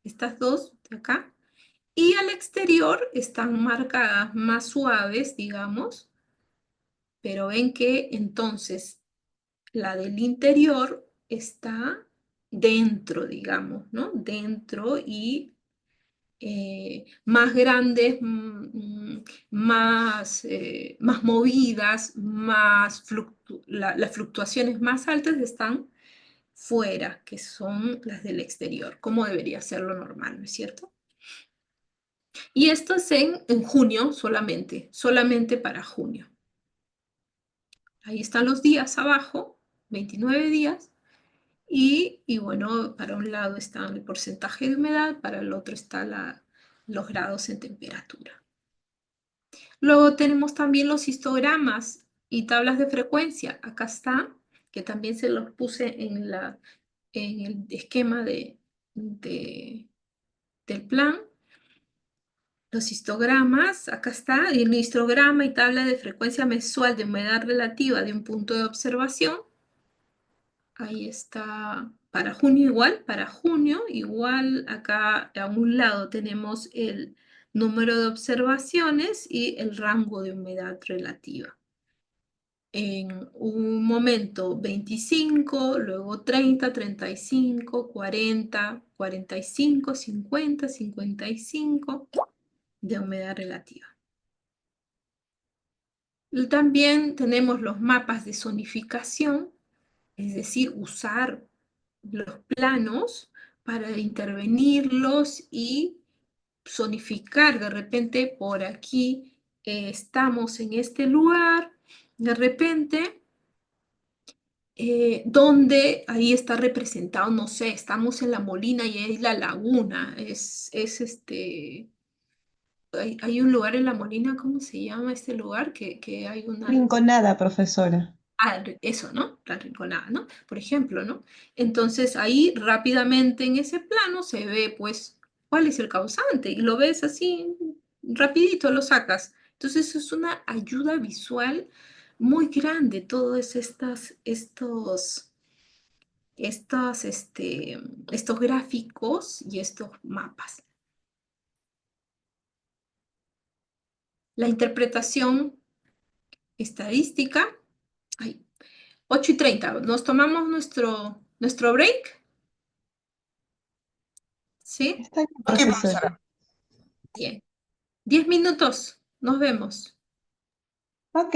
estas dos de acá, y al exterior están marcadas más suaves, digamos, pero ven que entonces la del interior está dentro, digamos, ¿no? Dentro y más grandes, más movidas, las fluctuaciones más altas están fuera, que son las del exterior, como debería ser lo normal, ¿no es cierto? Y esto es en junio solamente para junio. Ahí están los días abajo, 29 días, y bueno, para un lado está el porcentaje de humedad, para el otro está los grados en temperatura. Luego tenemos también los histogramas y tablas de frecuencia. Acá está, que también se los puse en el esquema del plan. Los histogramas, acá está, el histograma y tabla de frecuencia mensual de humedad relativa de un punto de observación. Ahí está, para junio igual, acá a un lado tenemos el número de observaciones y el rango de humedad relativa. En un momento 25, luego 30, 35, 40, 45, 50, 55 de humedad relativa. Y también tenemos los mapas de zonificación, es decir, usar los planos para intervenirlos y zonificar. De repente por aquí estamos en este lugar, de repente donde ahí está representado, no sé, estamos en La Molina y hay la laguna, hay un lugar en La Molina, ¿cómo se llama este lugar? Que hay una... Rinconada, profesora. Eso, ¿no? La Rinconada, ¿no? Por ejemplo, ¿no? Entonces ahí rápidamente en ese plano se ve, pues, cuál es el causante y lo ves así, rapidito lo sacas. Entonces es una ayuda visual muy grande, todos estos gráficos y estos mapas. La interpretación estadística, ay, 8:30, ¿nos tomamos nuestro break? ¿Sí? Está bien, Ok, profesora. profesora. Bien. 10 minutos. Nos vemos. Ok.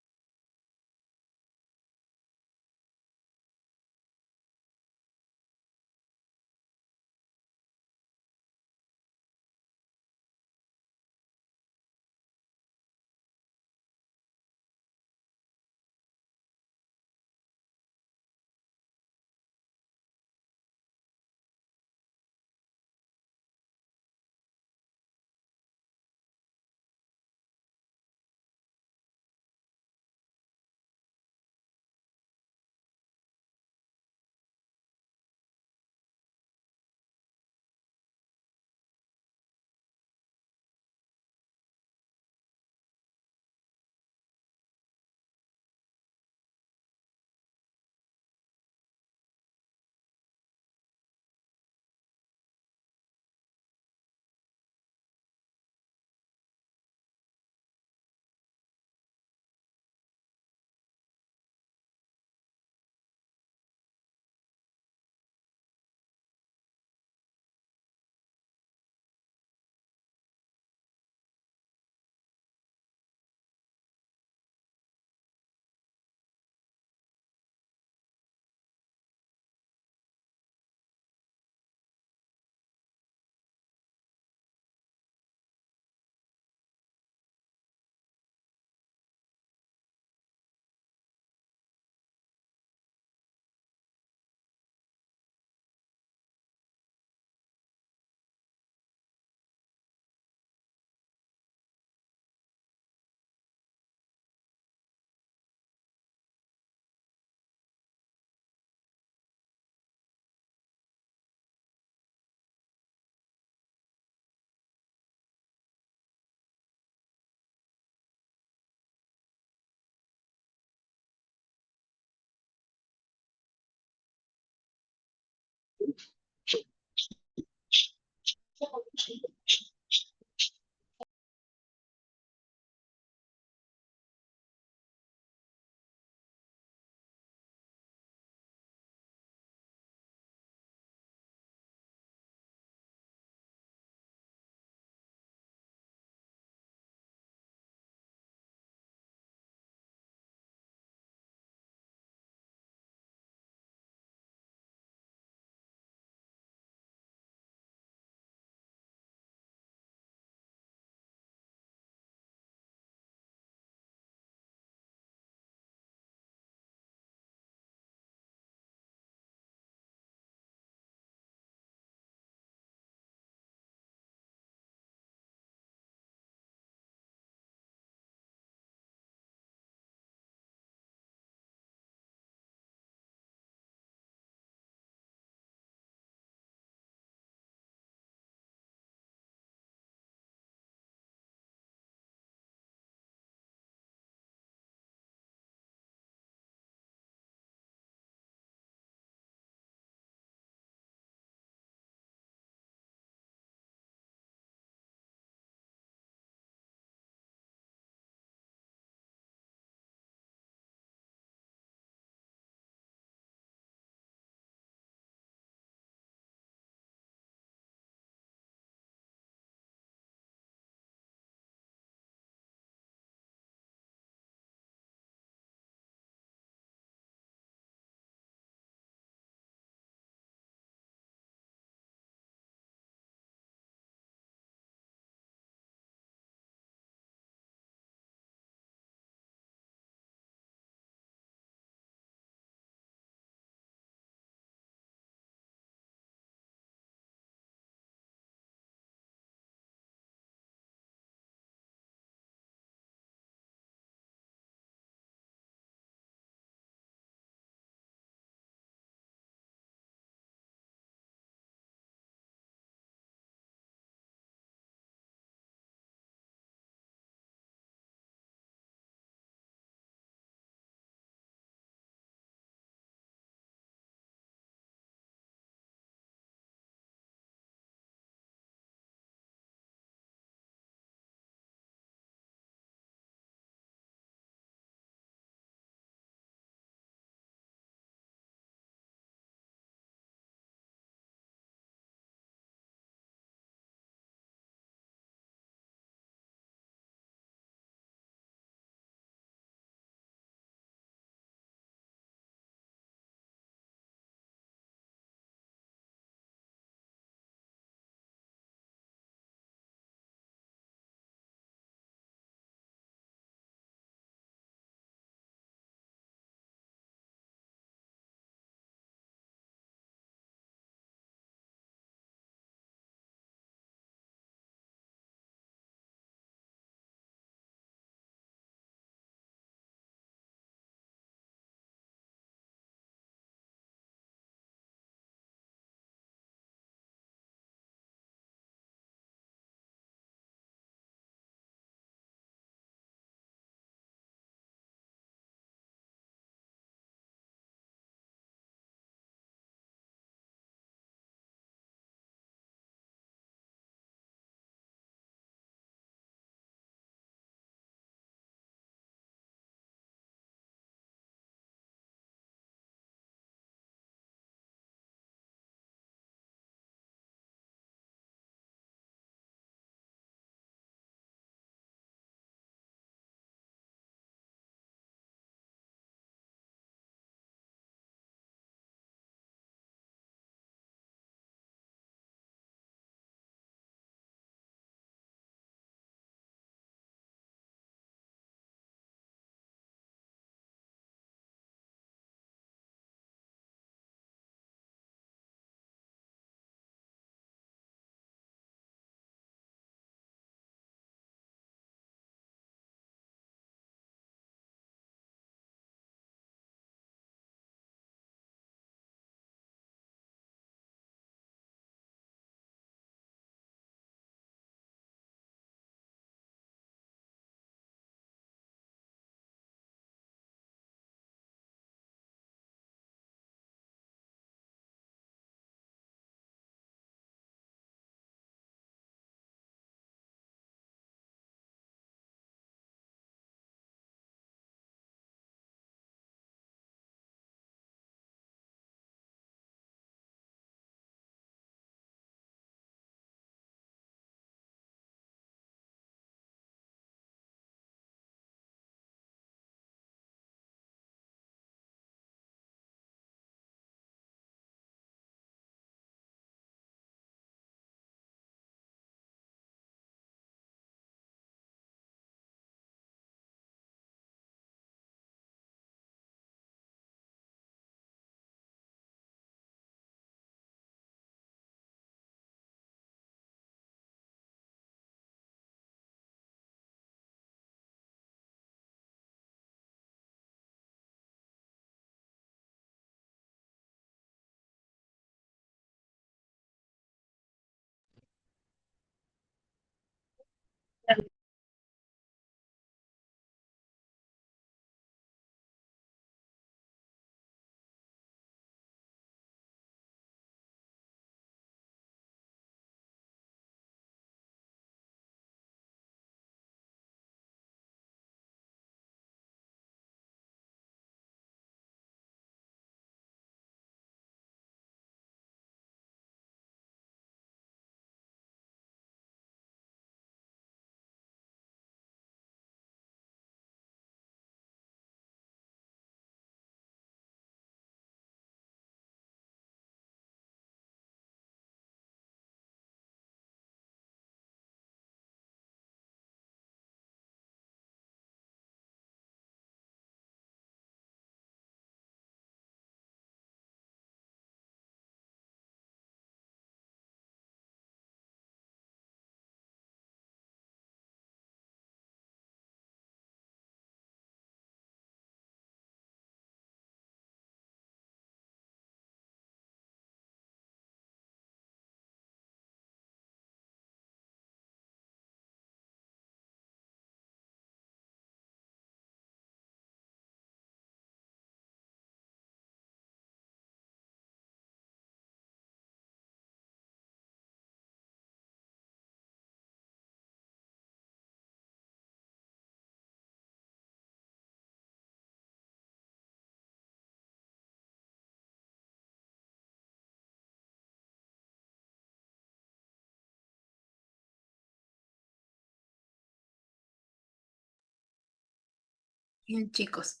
Bien, chicos,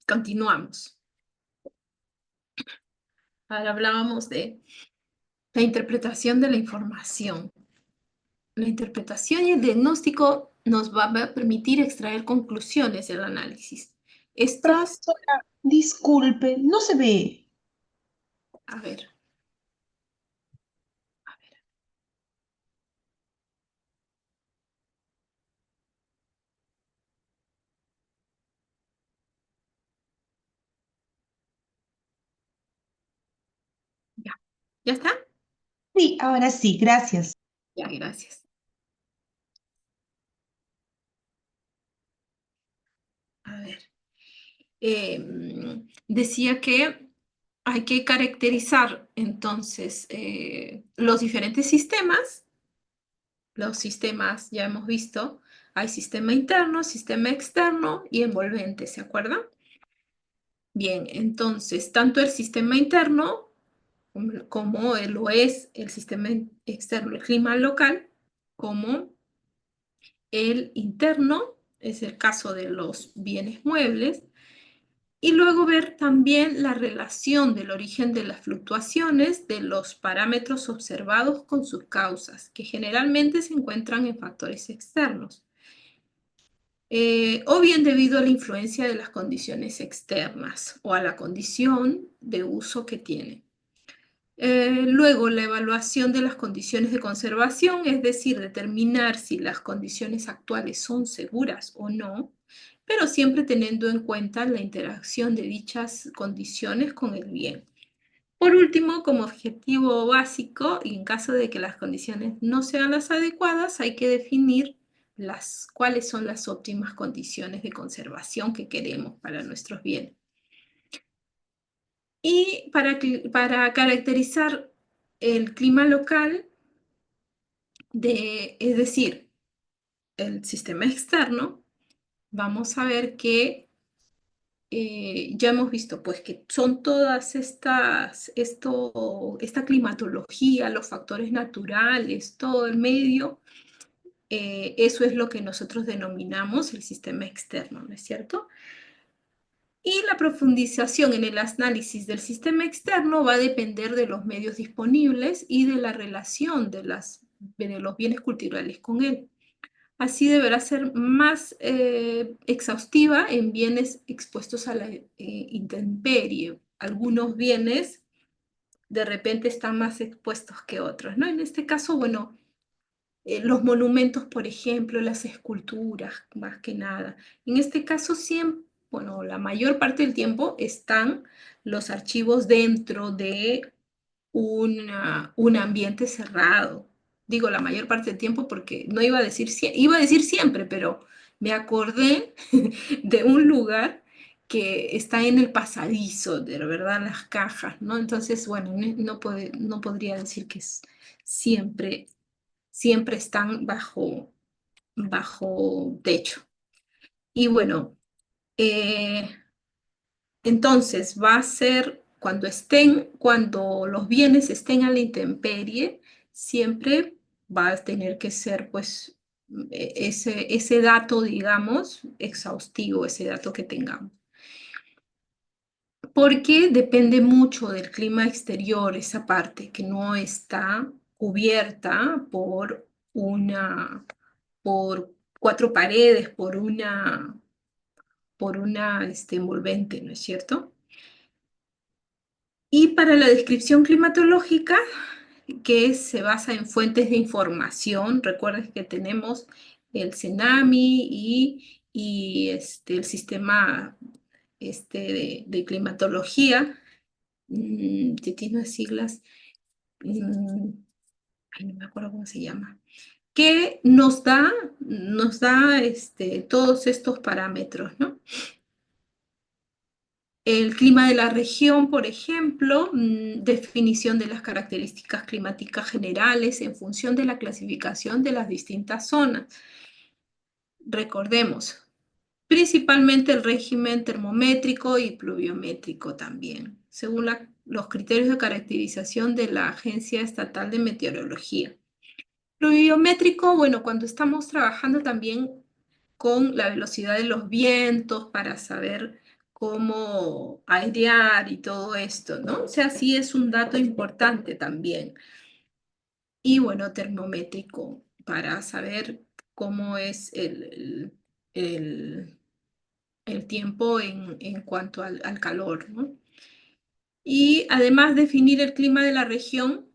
continuamos. Ahora hablábamos de la interpretación de la información. La interpretación y el diagnóstico nos va a permitir extraer conclusiones del análisis. Estas, Profesora, disculpe, no se ve. a ver, ¿ya está? Sí, ahora sí, gracias. Ya, gracias. A ver, decía que hay que caracterizar entonces los diferentes sistemas. Los sistemas ya hemos visto, hay sistema interno, sistema externo y envolvente, ¿se acuerdan? Bien, entonces, tanto el sistema interno como lo es el sistema externo, el clima local, como el interno, es el caso de los bienes muebles, y luego ver también la relación del origen de las fluctuaciones de los parámetros observados con sus causas, que generalmente se encuentran en factores externos, o bien debido a la influencia de las condiciones externas o a la condición de uso que tiene. Luego, la evaluación de las condiciones de conservación, es decir, determinar si las condiciones actuales son seguras o no, pero siempre teniendo en cuenta la interacción de dichas condiciones con el bien. Por último, como objetivo básico, y en caso de que las condiciones no sean las adecuadas, hay que definir cuáles son las óptimas condiciones de conservación que queremos para nuestros bienes. Y para caracterizar el clima local, es decir, el sistema externo, vamos a ver que ya hemos visto pues que son todas esta climatología, los factores naturales, todo el medio, eso es lo que nosotros denominamos el sistema externo, ¿no es cierto? Y la profundización en el análisis del sistema externo va a depender de los medios disponibles y de la relación de los bienes culturales con él. Así deberá ser más exhaustiva en bienes expuestos a la intemperie. Algunos bienes de repente están más expuestos que otros, ¿no? En este caso, bueno, los monumentos, por ejemplo, las esculturas, más que nada. En este caso, siempre, bueno, la mayor parte del tiempo están los archivos dentro de un ambiente cerrado. Digo la mayor parte del tiempo porque no iba a decir siempre, pero me acordé de un lugar que está en el pasadizo, de verdad, las cajas, ¿no? Entonces, bueno, no podría decir que siempre están bajo techo. Y bueno, entonces va a ser cuando los bienes estén a la intemperie, siempre va a tener que ser pues ese dato, digamos, exhaustivo, ese dato que tengamos. Porque depende mucho del clima exterior, esa parte que no está cubierta por cuatro paredes, por una envolvente, ¿no es cierto? Y para la descripción climatológica, que se basa en fuentes de información, recuerden que tenemos el CENAMI y el sistema de climatología, que tiene unas siglas, ay, no me acuerdo cómo se llama, que nos da todos estos parámetros, ¿no? El clima de la región, por ejemplo, definición de las características climáticas generales en función de la clasificación de las distintas zonas. Recordemos, principalmente el régimen termométrico y pluviométrico también, según los criterios de caracterización de la Agencia Estatal de Meteorología. Pluviométrico, bueno, cuando estamos trabajando también con la velocidad de los vientos para saber cómo airear y todo esto, ¿no? O sea, sí es un dato importante también. Y bueno, termométrico para saber cómo es el tiempo en cuanto al calor, ¿no? Y además definir el clima de la región,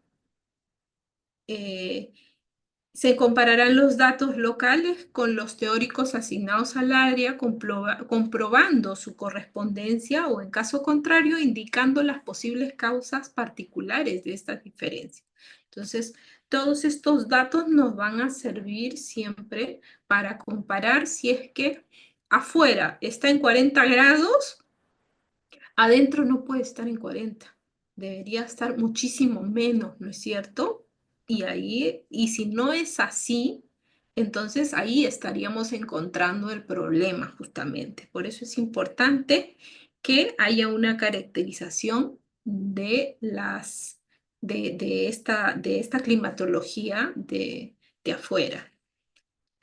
se compararán los datos locales con los teóricos asignados al área, comprobando su correspondencia o, en caso contrario, indicando las posibles causas particulares de estas diferencias. Entonces, todos estos datos nos van a servir siempre para comparar si es que afuera está en 40 grados, adentro no puede estar en 40. Debería estar muchísimo menos, ¿no es cierto? Y si no es así, entonces ahí estaríamos encontrando el problema justamente. Por eso es importante que haya una caracterización de esta climatología de afuera.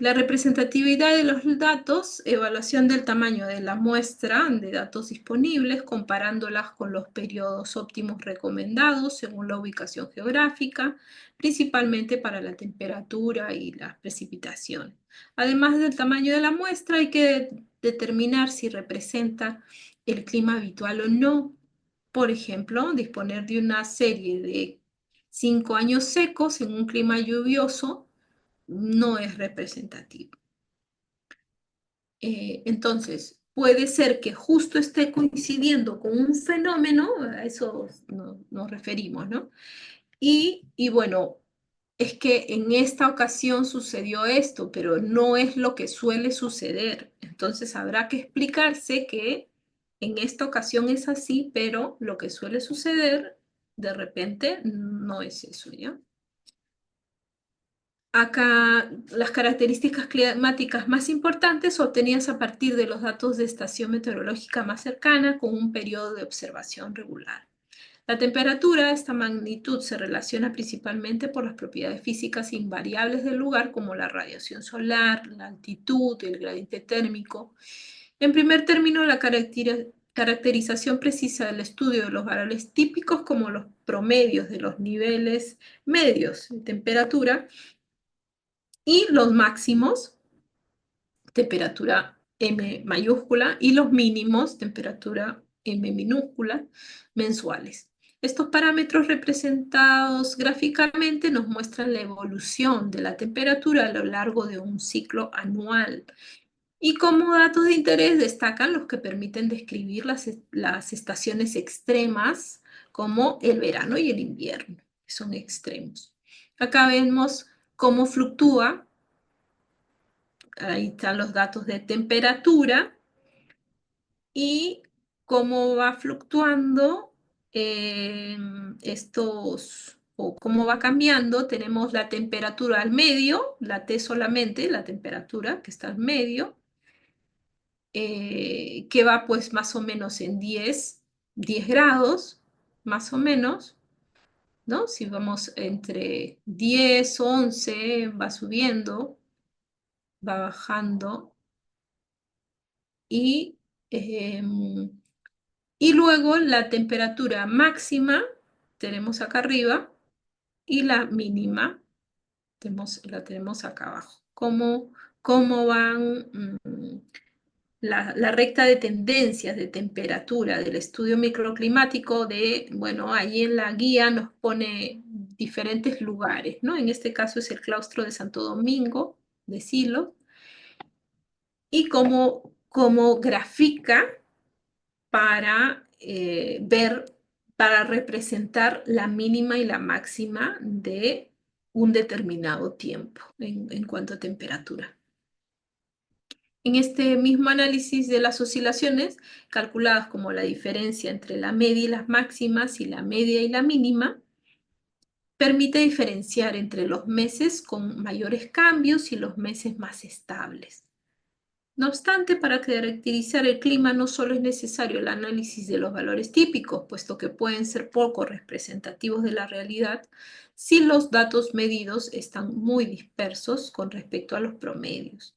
La representatividad de los datos, evaluación del tamaño de la muestra de datos disponibles, comparándolas con los periodos óptimos recomendados según la ubicación geográfica, principalmente para la temperatura y las precipitaciones. Además del tamaño de la muestra, hay que determinar si representa el clima habitual o no. Por ejemplo, disponer de una serie de 5 años secos en un clima lluvioso no es representativo. Entonces, puede ser que justo esté coincidiendo con un fenómeno, a eso nos referimos, ¿no? Y bueno, es que en esta ocasión sucedió esto, pero no es lo que suele suceder. Entonces, habrá que explicarse que en esta ocasión es así, pero lo que suele suceder, de repente, no es eso, ¿ya? Acá las características climáticas más importantes obtenidas a partir de los datos de estación meteorológica más cercana con un periodo de observación regular. La temperatura, esta magnitud, se relaciona principalmente por las propiedades físicas invariables del lugar como la radiación solar, la altitud, el gradiente térmico. En primer término, la caracterización precisa del estudio de los valores típicos como los promedios de los niveles medios de temperatura y los máximos, temperatura M mayúscula, y los mínimos, temperatura M minúscula, mensuales. Estos parámetros representados gráficamente nos muestran la evolución de la temperatura a lo largo de un ciclo anual. Y como datos de interés destacan los que permiten describir las estaciones extremas como el verano y el invierno, que son extremos. Acá vemos cómo fluctúa, ahí están los datos de temperatura, y cómo va fluctuando o cómo va cambiando. Tenemos la temperatura al medio, la T solamente, la temperatura que está al medio, que va pues más o menos en 10 grados, más o menos, ¿no? Si vamos entre 10, 11, va subiendo, va bajando, y luego la temperatura máxima tenemos acá arriba y la mínima la tenemos acá abajo. ¿Cómo van la recta de tendencias de temperatura del estudio microclimático bueno, ahí en la guía nos pone diferentes lugares, ¿no? En este caso es el claustro de Santo Domingo, de Silo, y cómo grafica para para representar la mínima y la máxima de un determinado tiempo en cuanto a temperatura. En este mismo análisis de las oscilaciones, calculadas como la diferencia entre la media y las máximas y la media y la mínima, permite diferenciar entre los meses con mayores cambios y los meses más estables. No obstante, para caracterizar el clima no solo es necesario el análisis de los valores típicos, puesto que pueden ser poco representativos de la realidad si los datos medidos están muy dispersos con respecto a los promedios.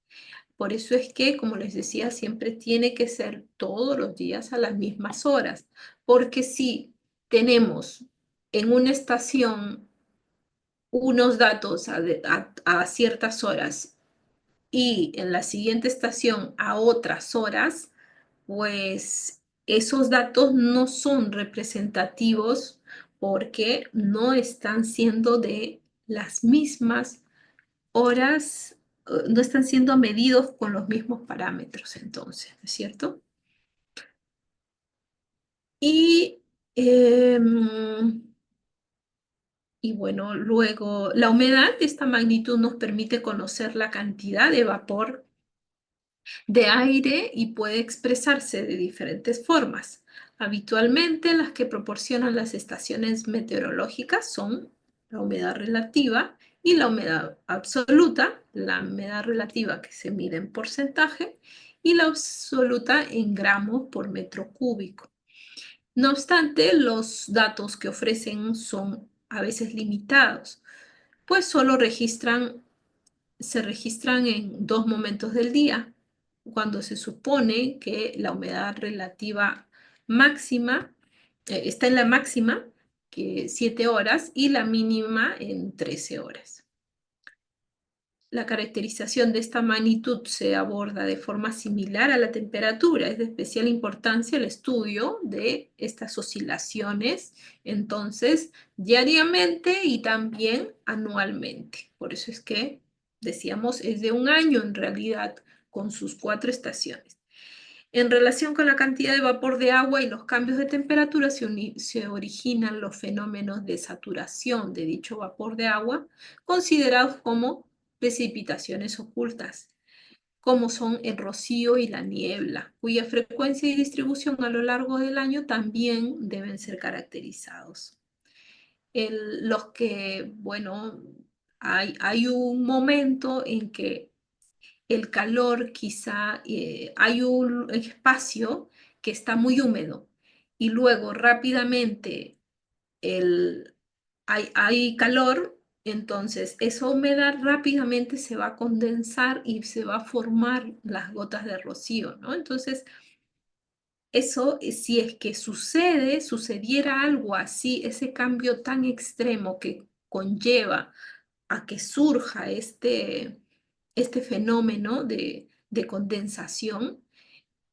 Por eso es que, como les decía, siempre tiene que ser todos los días a las mismas horas, porque si tenemos en una estación unos datos a ciertas horas y en la siguiente estación a otras horas, pues esos datos no son representativos porque no están siendo de las mismas horas, no están siendo medidos con los mismos parámetros entonces, ¿no es cierto? Y, y bueno, luego la humedad de esta magnitud nos permite conocer la cantidad de vapor de aire y puede expresarse de diferentes formas. Habitualmente las que proporcionan las estaciones meteorológicas son la humedad relativa y la humedad absoluta, la humedad relativa que se mide en porcentaje y la absoluta en gramos por metro cúbico. No obstante, los datos que ofrecen son a veces limitados, pues solo se registran en 2 momentos del día, cuando se supone que la humedad relativa máxima está en la máxima, que 7 horas, y la mínima en 13 horas. La caracterización de esta magnitud se aborda de forma similar a la temperatura. Es de especial importancia el estudio de estas oscilaciones, entonces, diariamente y también anualmente. Por eso es que decíamos, es de un año en realidad, con sus 4 estaciones. En relación con la cantidad de vapor de agua y los cambios de temperatura, se originan los fenómenos de saturación de dicho vapor de agua, considerados como precipitaciones ocultas, como son el rocío y la niebla, cuya frecuencia y distribución a lo largo del año también deben ser caracterizados. Bueno, hay un momento en que el calor quizá, hay un espacio que está muy húmedo y luego rápidamente hay calor, entonces esa humedad rápidamente se va a condensar y se va a formar las gotas de rocío, ¿no? Entonces, eso, si es que sucediera algo así, ese cambio tan extremo que conlleva a que surja este fenómeno de condensación,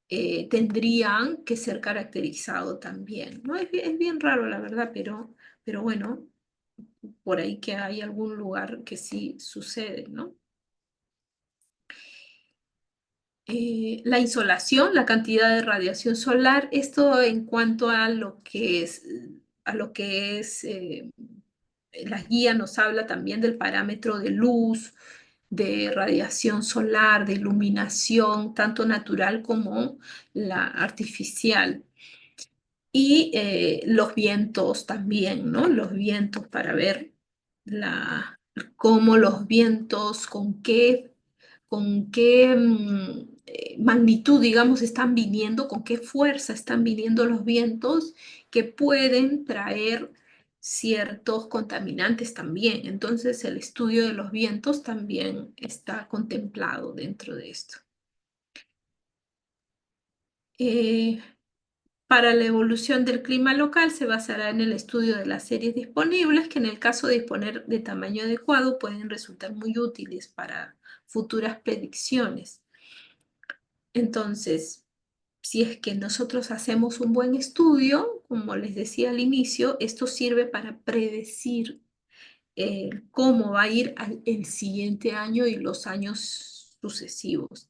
tendrían que ser caracterizados también, ¿no? Es bien raro, la verdad, pero bueno, por ahí que hay algún lugar que sí sucede, ¿no? La insolación, la cantidad de radiación solar, esto en cuanto a lo que es, la guía nos habla también del parámetro de luz, de radiación solar, de iluminación, tanto natural como la artificial. Y los vientos también, ¿no? Los vientos para ver cómo los vientos, con qué magnitud, digamos, están viniendo, con qué fuerza están viniendo los vientos que pueden traer ciertos contaminantes también. Entonces, el estudio de los vientos también está contemplado dentro de esto. Para la evolución del clima local se basará en el estudio de las series disponibles, que en el caso de disponer de tamaño adecuado pueden resultar muy útiles para futuras predicciones. Entonces, si es que nosotros hacemos un buen estudio, como les decía al inicio, esto sirve para predecir cómo va a ir el siguiente año y los años sucesivos.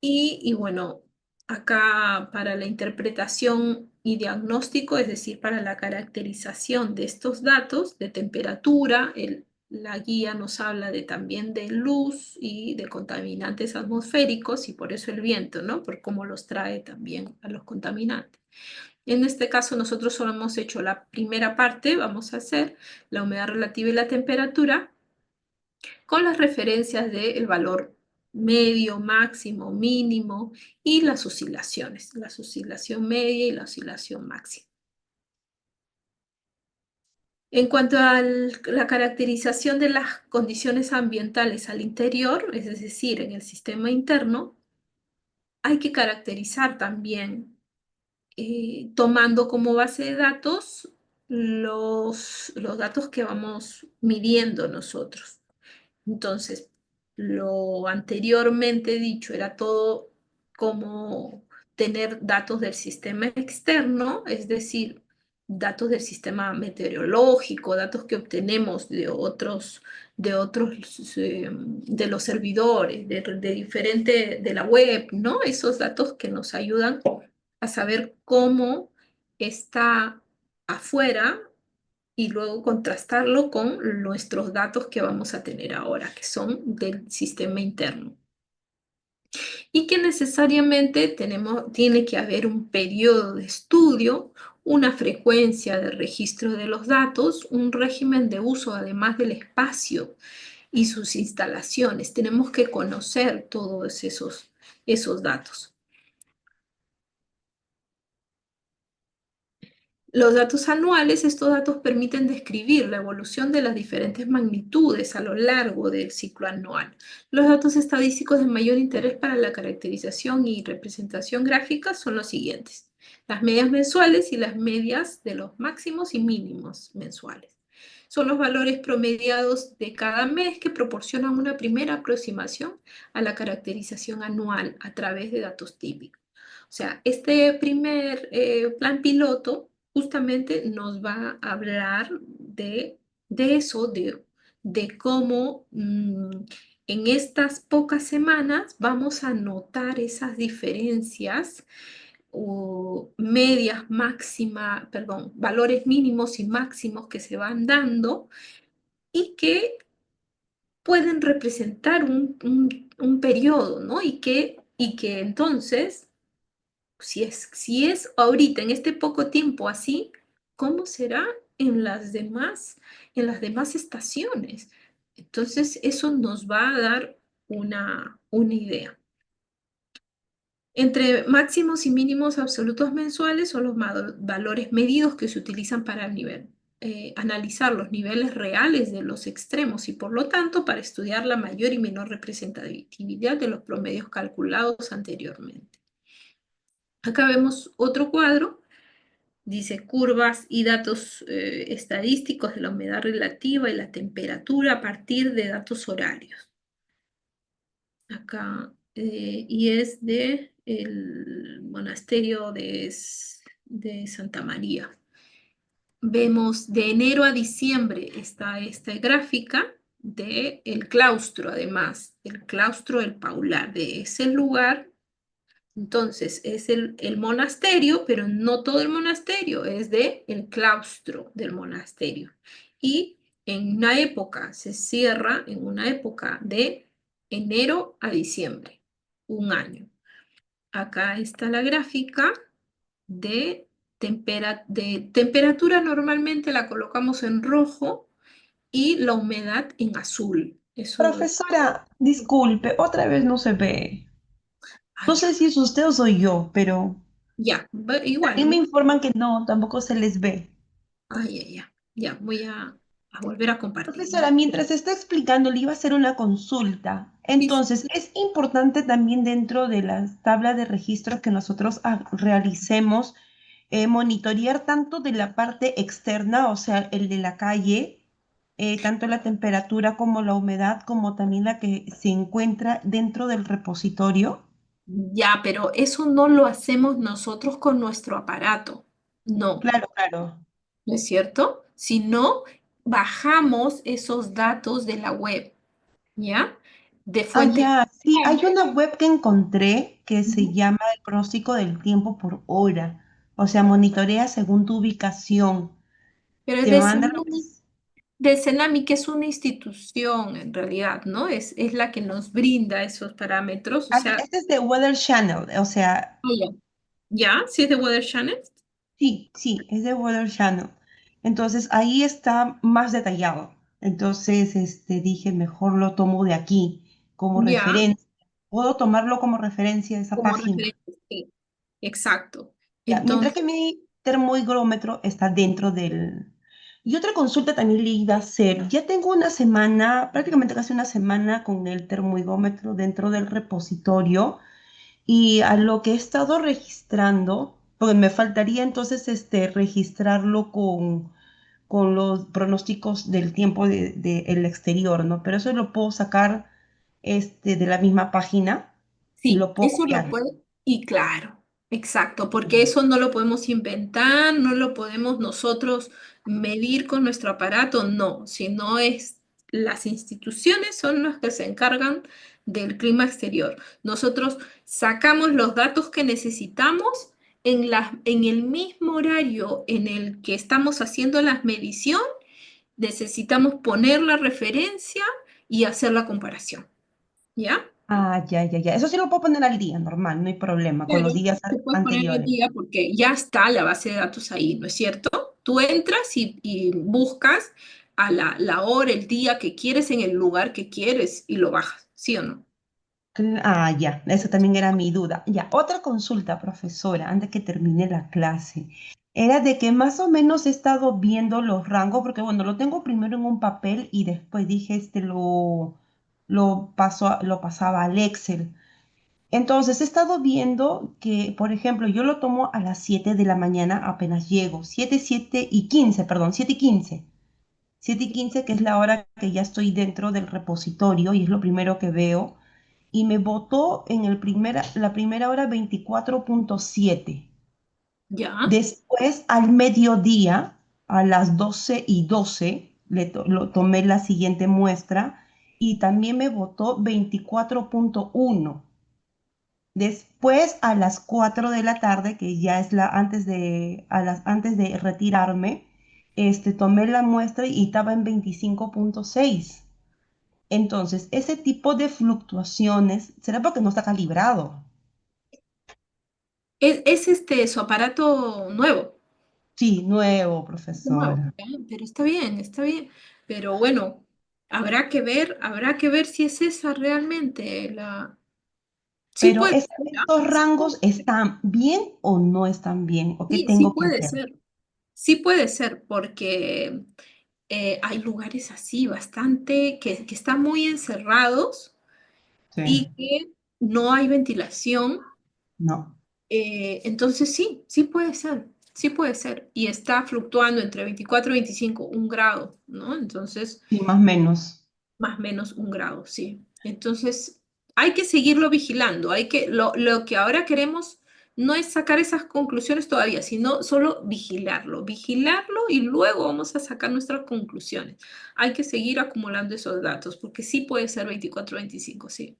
Y bueno, acá para la interpretación y diagnóstico, es decir, para la caracterización de estos datos de temperatura, la guía nos habla también de luz y de contaminantes atmosféricos y por eso el viento, ¿no? Por cómo los trae también a los contaminantes. En este caso nosotros solo hemos hecho la primera parte, vamos a hacer la humedad relativa y la temperatura con las referencias del valor medio, máximo, mínimo y las oscilaciones, la oscilación media y la oscilación máxima. En cuanto a la caracterización de las condiciones ambientales al interior, es decir, en el sistema interno, hay que caracterizar también, tomando como base de datos los datos que vamos midiendo nosotros. Entonces, lo anteriormente dicho era todo como tener datos del sistema externo, es decir, datos del sistema meteorológico, datos que obtenemos de los servidores, de diferente, de la web, ¿no? Esos datos que nos ayudan a saber cómo está afuera y luego contrastarlo con nuestros datos que vamos a tener ahora, que son del sistema interno. Y que necesariamente tiene que haber un periodo de estudio, una frecuencia de registro de los datos, un régimen de uso además del espacio y sus instalaciones. Tenemos que conocer todos esos datos. Los datos anuales, estos datos permiten describir la evolución de las diferentes magnitudes a lo largo del ciclo anual. Los datos estadísticos de mayor interés para la caracterización y representación gráfica son los siguientes: las medias mensuales y las medias de los máximos y mínimos mensuales. Son los valores promediados de cada mes que proporcionan una primera aproximación a la caracterización anual a través de datos típicos. O sea, este primer plan piloto justamente nos va a hablar de eso, de cómo en estas pocas semanas vamos a notar esas diferencias o medias máximas, perdón, valores mínimos y máximos que se van dando y que pueden representar un periodo, ¿no? Y que entonces si es ahorita, en este poco tiempo así, ¿cómo será en las demás estaciones? Entonces, eso nos va a dar una idea. Entre máximos y mínimos absolutos mensuales son los valores medidos que se utilizan para analizar los niveles reales de los extremos y, por lo tanto, para estudiar la mayor y menor representatividad de los promedios calculados anteriormente. Acá vemos otro cuadro, dice curvas y datos estadísticos de la humedad relativa y la temperatura a partir de datos horarios. Acá, y es de el monasterio de Santa María. Vemos de enero a diciembre esta gráfica del claustro, además, el claustro del Paular, de ese lugar. Entonces, es el monasterio, pero no todo el monasterio, es el claustro del monasterio. Y en una época, se cierra en una época de enero a diciembre, un año. Acá está la gráfica de temperatura, normalmente la colocamos en rojo y la humedad en azul. Eso Profesora, disculpe, otra vez no se ve. No sé si es usted o soy yo, pero ya, igual. también me informan que no, tampoco se les ve. Ya, voy a volver a compartir. Profesora, mientras está explicando, le iba a hacer una consulta. Entonces, es importante también dentro de las tablas de registro que nosotros realicemos, monitorear tanto de la parte externa, o sea, el de la calle, tanto la temperatura como la humedad, como también la que se encuentra dentro del repositorio. Ya, pero eso no lo hacemos nosotros con nuestro aparato. No. Claro, claro. ¿No es cierto? Si no, bajamos esos datos de la web, ¿ya? De fuente. Ya, sí, hay una web que encontré que se llama el pronóstico del tiempo por hora. O sea, monitorea según tu ubicación. Pero es Te manda de Cenami, que es una institución en realidad, ¿no? Es la que nos brinda esos parámetros. O sea, este es de Weather Channel, o sea, ¿ya? ¿Sí es de Weather Channel? sí, es de Weather Channel. Entonces, ahí está más detallado. Entonces, dije, mejor lo tomo de aquí como Ya. referencia. Puedo tomarlo como referencia esa Como página. referencia, sí. Exacto. Ya, mientras Entonces, que mi termohigrómetro está dentro Y otra consulta también le iba a hacer. Ya tengo una semana, prácticamente casi una semana con el termohigómetro dentro del repositorio y a lo que he estado registrando, porque me faltaría entonces registrarlo con los pronósticos del tiempo el exterior, ¿no? Pero eso lo puedo sacar de la misma página y Sí, lo puedo eso lo copiar. puede, y claro, exacto, porque eso no lo podemos inventar, no lo podemos nosotros medir con nuestro aparato, no, sino es las instituciones son las que se encargan del clima exterior. Nosotros sacamos los datos que necesitamos en el mismo horario en el que estamos haciendo la medición, necesitamos poner la referencia y hacer la comparación, ¿ya? Ah, ya, ya, ya. Eso sí lo puedo poner al día, normal, no hay problema, con Claro, los días te puedes poner al anteriores. día porque ya está la base de datos ahí, ¿no es cierto? Tú entras y buscas a la hora, el día que quieres en el lugar que quieres y lo bajas, ¿sí o no? Ah, ya, esa también era mi duda. Ya, otra consulta, profesora, antes que termine la clase. Era de que más o menos he estado viendo los rangos, porque bueno, lo tengo primero en un papel y después dije, lo pasaba al Excel. Entonces, he estado viendo que, por ejemplo, yo lo tomo a las 7 de la mañana apenas llego, 7 y 15, perdón, 7 y 15. 7 y 15, que es la hora que ya estoy dentro del repositorio y es lo primero que veo. Y me botó en la primera hora 24.7. Ya, Después, al mediodía, a las 12:12, lo tomé la siguiente muestra y también me botó 24.1. Después, a las 4 de la tarde, que ya es antes de retirarme, tomé la muestra y estaba en 25.6. Entonces, ese tipo de fluctuaciones, ¿será porque no está calibrado? es su aparato nuevo, Sí, nuevo, nuevo, profesora. ¿ya? Pero está bien, está bien. Pero bueno, habrá que ver si es esa realmente la... Sí Pero puede ser, ¿ya? ¿estos rangos están bien o no están bien? ¿O qué Sí, sí tengo que puede hacer? ser. Sí puede ser, porque hay lugares así bastante que están muy encerrados Sí, y que no hay ventilación. no, Entonces sí, sí puede ser. Y está fluctuando entre 24 y 25, un grado, ¿no? Entonces, sí, más o menos. más o menos un grado, sí. Entonces, hay que seguirlo vigilando. Lo que ahora queremos no es sacar esas conclusiones todavía, sino solo vigilarlo y luego vamos a sacar nuestras conclusiones. Hay que seguir acumulando esos datos, porque sí puede ser 24, 25, sí.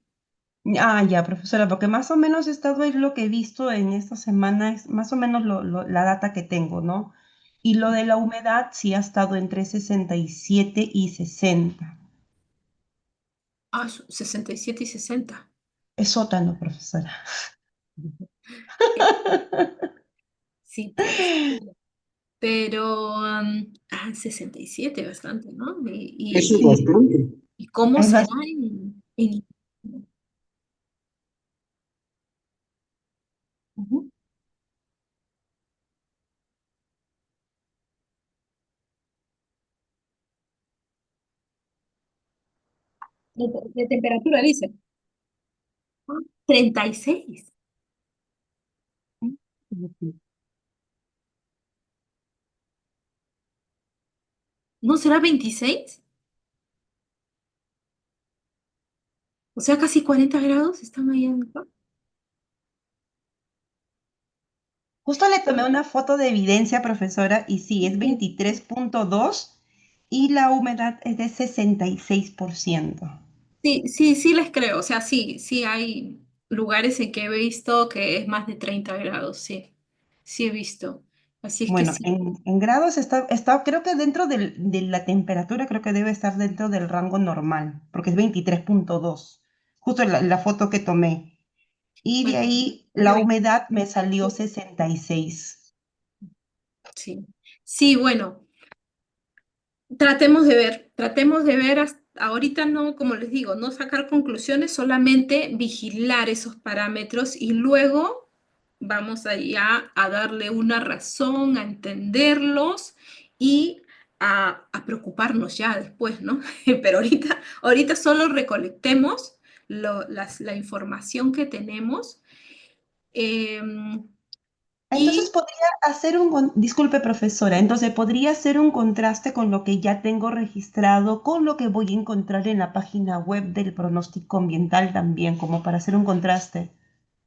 Ah, ya, profesora, porque más o menos es lo que he visto en esta semana, es más o menos la data que tengo, ¿no? Y lo de la humedad sí ha estado entre 67 y 60. Ah, 67 y 60. Es sótano, profesora. Eh, Sí, pues. Pero 67 bastante, ¿no? Eso es bastante. ¿Y cómo Es será bastante. de temperatura, dice? Ah, 36. ¿No será 26? O sea, casi 40 grados están ahí en... Justo le tomé una foto de evidencia, profesora, y sí, es 23.2 y la humedad es de 66%. Sí, sí, sí les creo. O sea, sí, sí hay lugares en que he visto que es más de 30 grados, sí. Sí he visto. Así es que Bueno, sí. en grados creo que dentro de la temperatura, creo que debe estar dentro del rango normal, porque es 23.2, justo la foto que tomé. Y de Bueno, ahí de la humedad me salió 66. sí. Sí, bueno. Tratemos de ver, ahorita no, como les digo, no sacar conclusiones, solamente vigilar esos parámetros y luego vamos allá a darle una razón, a entenderlos y a preocuparnos ya después, ¿no? Pero ahorita solo recolectemos la información que tenemos. Entonces podría hacer disculpe profesora, entonces podría hacer un contraste con lo que ya tengo registrado, con lo que voy a encontrar en la página web del pronóstico ambiental también, como para hacer un contraste.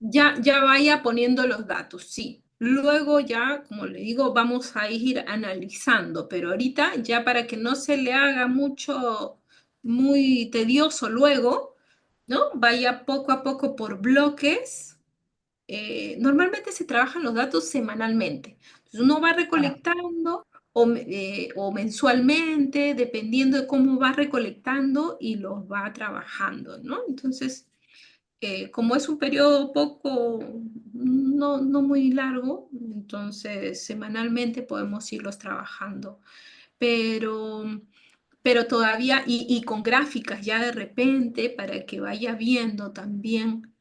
Ya vaya poniendo los datos, sí. Luego ya, como le digo, vamos a ir analizando, pero ahorita ya para que no se le haga muy tedioso luego, ¿no? Vaya poco a poco por bloques. Normalmente se trabajan los datos semanalmente. Entonces uno va recolectando o mensualmente, dependiendo de cómo va recolectando y los va trabajando, ¿no? Entonces, como es un periodo no muy largo, entonces semanalmente podemos irlos trabajando, pero, pero todavía, y con gráficas ya de repente, para que vaya viendo también,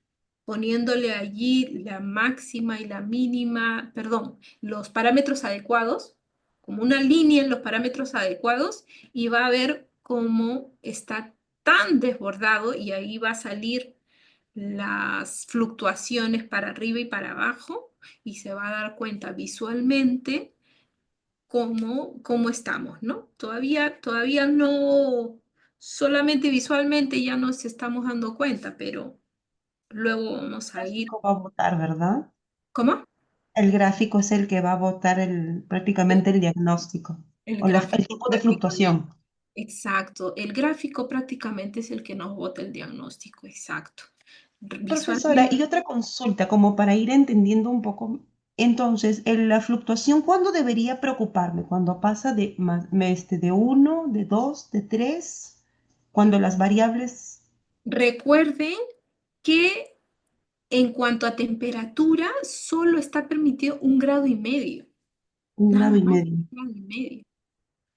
poniéndole allí la máxima y la mínima, perdón, los parámetros adecuados, como una línea en los parámetros adecuados, y va a ver cómo está tan desbordado y ahí va a salir las fluctuaciones para arriba y para abajo y se va a dar cuenta visualmente cómo estamos, ¿no? Todavía no, solamente visualmente ya nos estamos dando cuenta, pero luego vamos a ir. Va a votar, ¿verdad? ¿Cómo? El gráfico es el que va a votar prácticamente el diagnóstico El o el gráfico tipo de prácticamente. fluctuación. Exacto, el gráfico prácticamente es el que nos bota el diagnóstico, exacto. Profesora, Visualmente. y otra consulta, como para ir entendiendo un poco. Entonces, la fluctuación, ¿cuándo debería preocuparme? ¿Cuando pasa de 1, de 2, de 3? Cuando las variables... Recuerden que en cuanto a temperatura, solo está permitido 1,5 grados. Un grado Nada y más, medio. 1,5 grados.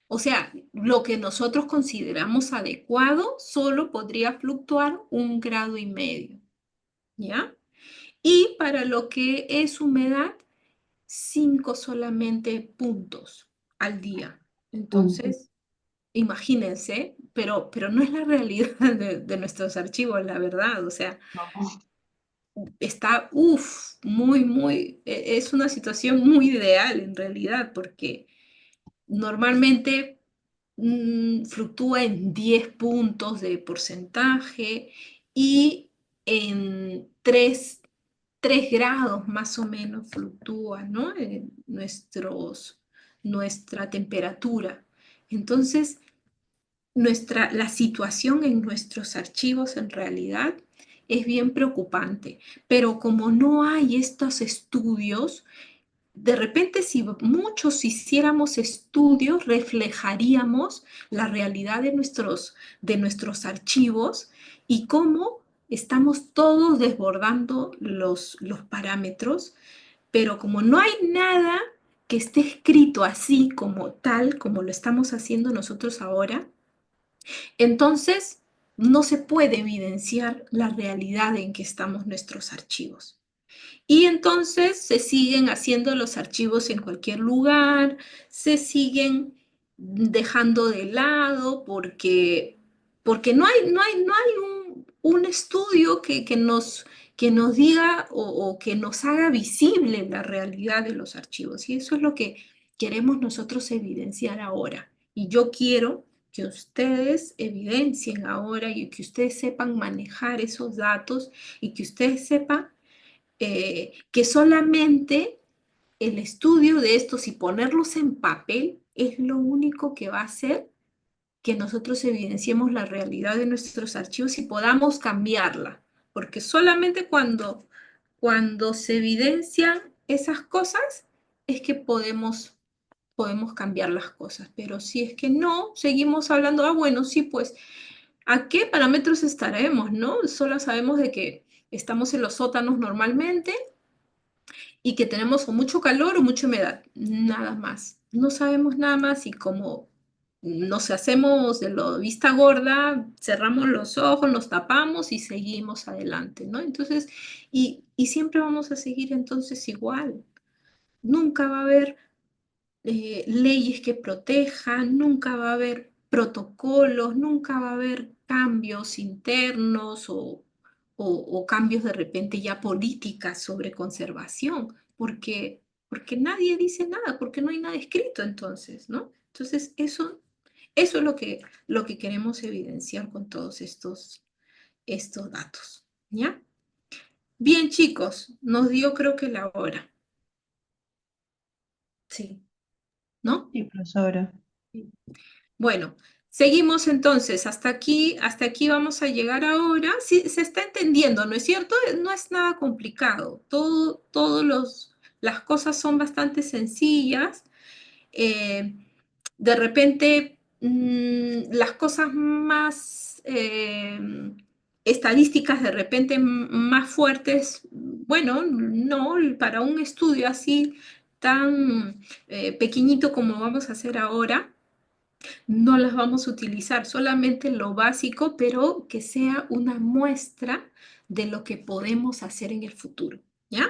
O sea, lo que nosotros consideramos adecuado solo podría fluctuar 1,5 grados, ¿ya? Y para lo que es humedad, 5 solamente puntos al día. Entonces, imagínense, pero no es la realidad de nuestros archivos, la verdad. O sea, está, es una situación muy ideal en realidad, porque normalmente fluctúa en 10 puntos de porcentaje y en 3 grados más o menos fluctúa, ¿no? Nuestra temperatura. Entonces, la situación en nuestros archivos en realidad es bien preocupante, pero como no hay estos estudios, de repente si muchos hiciéramos estudios, reflejaríamos la realidad de nuestros archivos y cómo estamos todos desbordando los parámetros, pero como no hay nada que esté escrito así como tal, como lo estamos haciendo nosotros ahora, entonces no se puede evidenciar la realidad en que estamos nuestros archivos. Y entonces se siguen haciendo los archivos en cualquier lugar, se siguen dejando de lado porque no hay un estudio que nos diga o que nos haga visible la realidad de los archivos. Y eso es lo que queremos nosotros evidenciar ahora. Y yo quiero que ustedes evidencien ahora y que ustedes sepan manejar esos datos y que ustedes sepan que solamente el estudio de estos y ponerlos en papel es lo único que va a hacer que nosotros evidenciemos la realidad de nuestros archivos y podamos cambiarla. Porque solamente cuando se evidencian esas cosas es que podemos cambiar las cosas. Pero si es que no, seguimos hablando, bueno, sí, pues, ¿a qué parámetros estaremos, no? Solo sabemos de que estamos en los sótanos normalmente y que tenemos o mucho calor o mucha humedad, nada más. No sabemos nada más y como nos hacemos de la vista gorda, cerramos los ojos, nos tapamos y seguimos adelante, ¿no? Entonces, y siempre vamos a seguir entonces igual. Nunca va a haber leyes que protejan, nunca va a haber protocolos, nunca va a haber cambios internos o cambios de repente ya políticas sobre conservación, porque nadie dice nada, porque no hay nada escrito entonces, ¿no? Entonces, eso es lo que queremos evidenciar con todos estos datos, ¿ya? Bien, chicos, nos dio creo que la hora. Sí, ¿no? Sí, profesora. Bueno, seguimos entonces. Hasta aquí vamos a llegar ahora. Sí, se está entendiendo, ¿no es cierto? No es nada complicado. Las cosas son bastante sencillas. De repente, las cosas más estadísticas, de repente más fuertes, bueno, no, para un estudio así tan pequeñito como vamos a hacer ahora, no las vamos a utilizar, solamente lo básico, pero que sea una muestra de lo que podemos hacer en el futuro, ¿ya?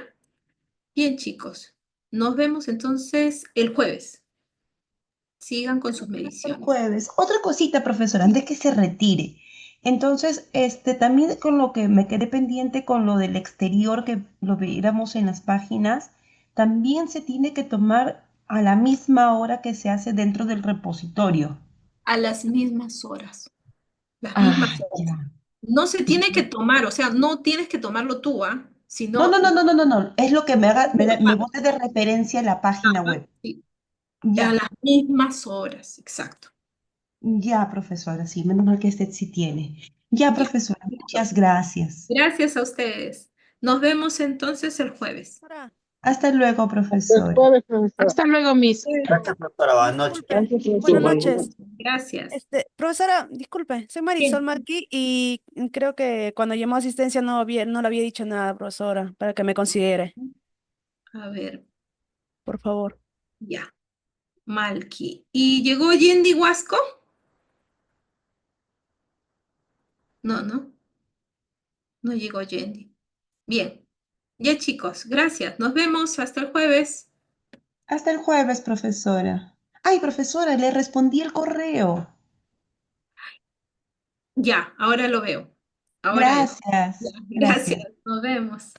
Bien, chicos, nos vemos entonces el jueves. Sigan con sus El mediciones. jueves. Otra cosita, profesora, antes que se retire. Entonces, también con lo que me quedé pendiente con lo del exterior que lo viéramos en las páginas, también se tiene que tomar a la misma hora que se hace dentro del repositorio. A las mismas horas. Las Ah, mismas horas. ya. No se tiene que tomar, o sea, no tienes que tomarlo tú, ¿ah? No, Sino no, no, no, no, no, no. Es lo que me Ajá, bote de referencia en la página web. sí, a Ya, las mismas horas, exacto. ya, profesora, sí, menos mal que usted sí tiene. Ya, Ya, profesora, listo. muchas gracias. Gracias a ustedes. Nos vemos entonces el jueves. Hasta luego, profesora. Hasta luego, Miss. Gracias, profesora. Buenas noches. Buenas noches. Gracias. Profesora, disculpe, soy Marisol Bien. Marqui y creo que cuando llamó a asistencia no le había dicho nada, profesora, para que me considere, A ver, por favor. ya. Malki. ¿Y llegó Yendi Huasco? No, no. No llegó Yendi. Bien. Ya, chicos, gracias. Nos vemos hasta el jueves. Hasta el jueves, profesora. Ay, profesora, le respondí el correo. Ya, ahora lo veo. Ahora es. Ya, Gracias, gracias. gracias. Nos vemos.